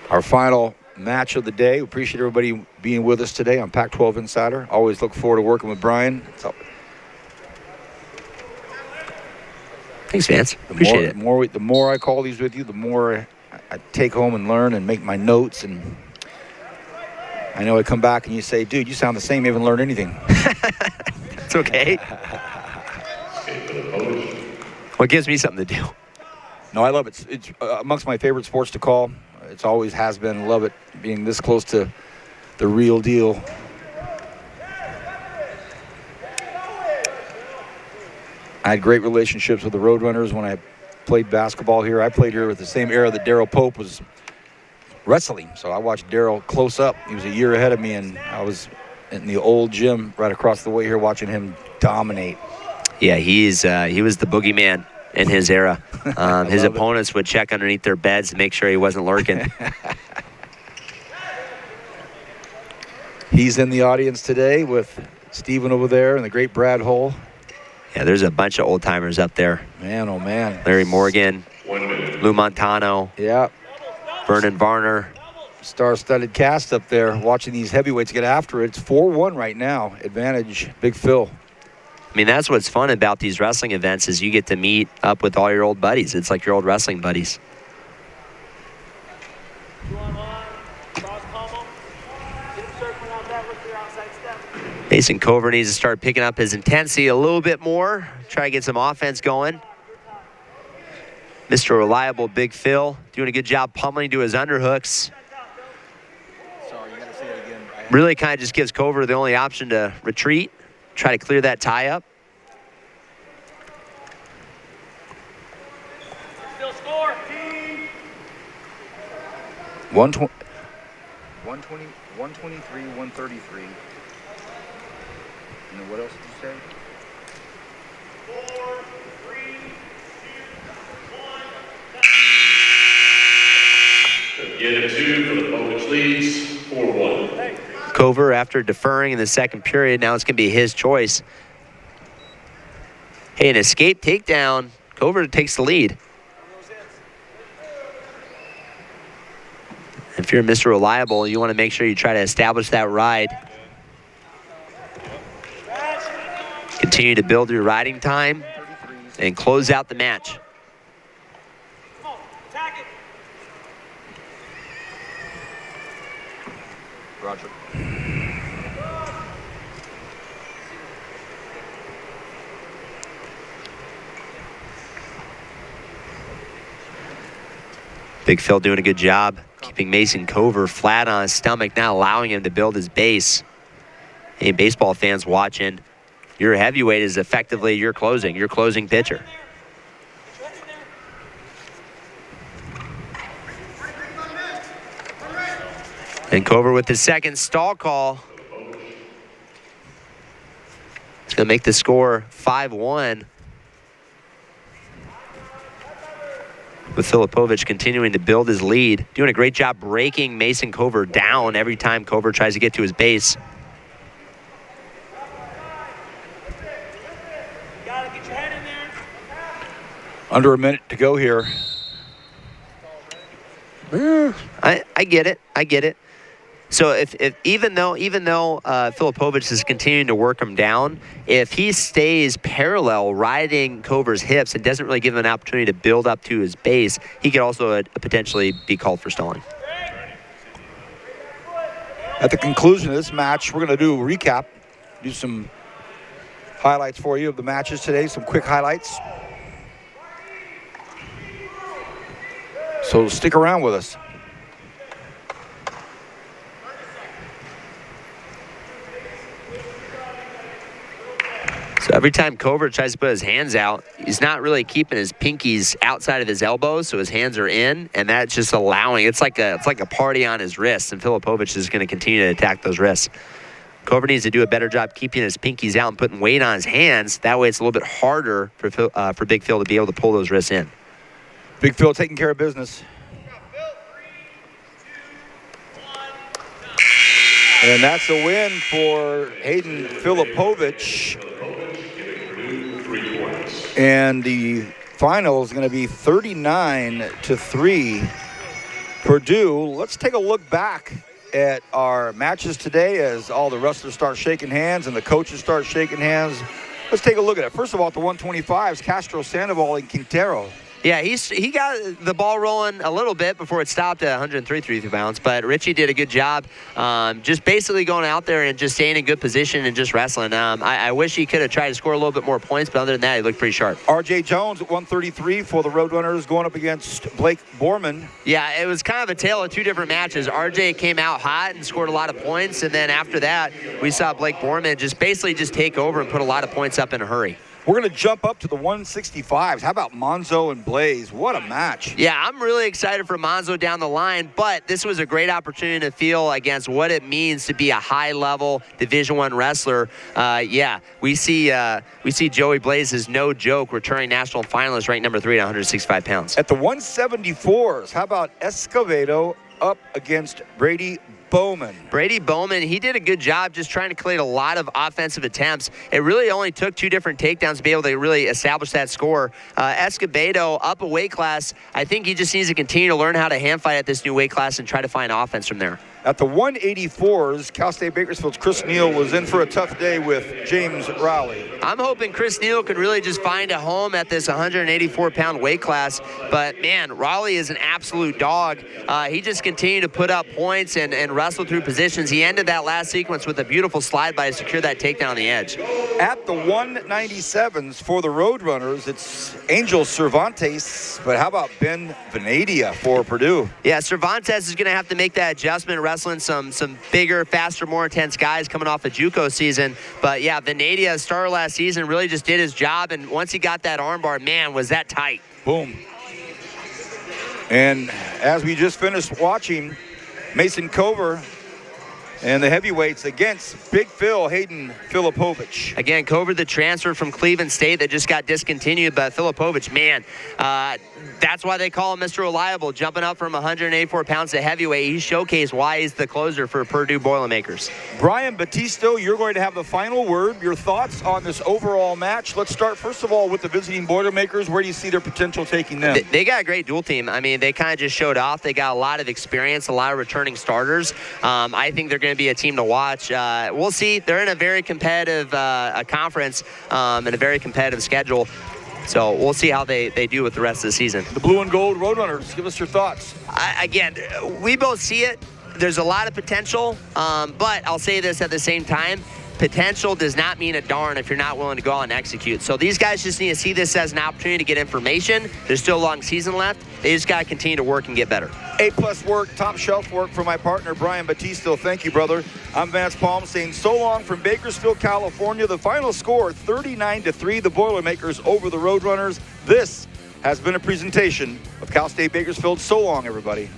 Our final match of the day. We appreciate everybody being with us today on Pac-12 Insider. Always look forward to working with Brian. Thanks, Vance. Appreciate it. The more I call these with you, the more I take home and learn and make my notes. And I know I come back and you say, dude, you sound the same. You haven't learned anything. It's okay. Well, it gives me something to do. No, I love it. It's amongst my favorite sports to call. It's always has been. Love it being this close to the real deal. I had great relationships with the Roadrunners when I played basketball here. I played here with the same era that Darryl Pope was wrestling. So I watched Darryl close up. He was a year ahead of me, and I was in the old gym right across the way here watching him dominate. Yeah, he was the boogeyman in his era. His opponents would check underneath their beds to make sure he wasn't lurking. He's in the audience today with Steven over there and the great Brad Hull. Yeah, there's a bunch of old-timers up there. Man, oh, man. Larry Morgan, Lou Montano, Yeah. Vernon Varner. Star-studded cast up there watching these heavyweights get after it. It's 4-1 right now. Advantage, Big Phil. I mean, that's what's fun about these wrestling events is you get to meet up with all your old buddies. It's like your old wrestling buddies. 2-on-1, cross pommel. Keep circling out that with your outside step. Mason Cover needs to start picking up his intensity a little bit more. Try to get some offense going. Mr. Reliable Big Phil doing a good job pummeling to his underhooks. Sorry, you got to say it again. Really kind of just gives Cover the only option to retreat, try to clear that tie up. Still score. 120, 123, 133. And then what else did you say? 4, 3, 2, 1. Again, a 2 for the Povich leads, 4-1. Cover, after deferring in the second period, now it's going to be his choice. Hey, an escape takedown. Cover takes the lead. If you're Mr. Reliable, you want to make sure you try to establish that ride. Continue to build your riding time and close out the match. Come on, attack it. Roger. Big Phil doing a good job keeping Mason Cover flat on his stomach, not allowing him to build his base. Hey, baseball fans watching, your heavyweight is effectively your closing pitcher. And Cover with the second stall call. It's going to make the score 5-1. With Filipovic continuing to build his lead. Doing a great job breaking Mason Cover down every time Cover tries to get to his base. Gotta get your head in there. Under a minute to go here. I get it. So if even though Filipovic is continuing to work him down, if he stays parallel riding Cover's hips and doesn't really give him an opportunity to build up to his base, he could also potentially be called for stalling. At the conclusion of this match, we're going to do a recap, do some highlights for you of the matches today, some quick highlights. So stick around with us. So every time Cover tries to put his hands out, he's not really keeping his pinkies outside of his elbows, so his hands are in, and that's just allowing. It's like a party on his wrists, and Filipovic is going to continue to attack those wrists. Cover needs to do a better job keeping his pinkies out and putting weight on his hands. That way, it's a little bit harder for Big Phil to be able to pull those wrists in. Big Phil taking care of business. And that's a win for Hayden Filipovic. And the final is going to be 39-3. Purdue. Let's take a look back at our matches today as all the wrestlers start shaking hands and the coaches start shaking hands. Let's take a look at it. First of all, at the 125s, Castro Sandoval and Quintero. Yeah, he got the ball rolling a little bit before it stopped at 103 pounds, but Richie did a good job just basically going out there and just staying in good position and just wrestling. I wish he could have tried to score a little bit more points, but other than that, he looked pretty sharp. R.J. Jones at 133 for the Roadrunners going up against Blake Borman. Yeah, it was kind of a tale of two different matches. R.J. came out hot and scored a lot of points, and then after that, we saw Blake Borman just take over and put a lot of points up in a hurry. We're going to jump up to the 165s. How about Monzo and Blaze? What a match. Yeah, I'm really excited for Monzo down the line, but this was a great opportunity to feel against what it means to be a high-level Division I wrestler. We see Joey Blaze is no joke, returning national finalist, ranked number 3 at 165 pounds. At the 174s, how about Escovedo up against Brady Bowman. Brady Bowman, he did a good job just trying to create a lot of offensive attempts. It really only took 2 different takedowns to be able to really establish that score. Escobedo, up a weight class. I think he just needs to continue to learn how to hand fight at this new weight class and try to find offense from there. At the 184s, Cal State Bakersfield's Chris Neal was in for a tough day with James Rowley. I'm hoping Chris Neal could really just find a home at this 184-pound weight class. But, man, Rowley is an absolute dog. He just continued to put up points and wrestle through positions. He ended that last sequence with a beautiful slide by to secure that takedown on the edge. At the 197s for the Roadrunners, it's Angel Cervantes. But how about Ben Venadia for Purdue? Yeah, Cervantes is going to have to make that adjustment, wrestling some bigger, faster, more intense guys coming off a JUCO season. But yeah, Venadia, starter last season, really just did his job, and once he got that armbar, man, was that tight. Boom. And as we just finished watching, Mason Cover and the heavyweights against Big Phil, Hayden Filipovich. Again, Cover, the transfer from Cleveland State that just got discontinued, but Filipovich, man, that's why they call him Mr. Reliable, jumping up from 184 pounds to heavyweight. He showcased why he's the closer for Purdue Boilermakers. Brian Battisto, you're going to have the final word. Your thoughts on this overall match. Let's start, first of all, with the visiting Boilermakers. Where do you see their potential taking them? They got a great dual team. I mean, they kind of just showed off. They got a lot of experience, a lot of returning starters. I think they're going to be a team to watch. We'll see. They're in a very competitive conference and a very competitive schedule. So we'll see how they do with the rest of the season. The blue and gold Roadrunners, give us your thoughts. Again, we both see it. There's a lot of potential, but I'll say this at the same time. Potential does not mean a darn if you're not willing to go out and execute. So these guys just need to see this as an opportunity to get information. There's still a long season left. They just got to continue to work and get better. A-plus work, top shelf work for my partner, Brian Battisto. Thank you, brother. I'm Vance Palm saying so long from Bakersfield, California. The final score, 39-3, the Boilermakers over the Roadrunners. This has been a presentation of Cal State Bakersfield. So long, everybody.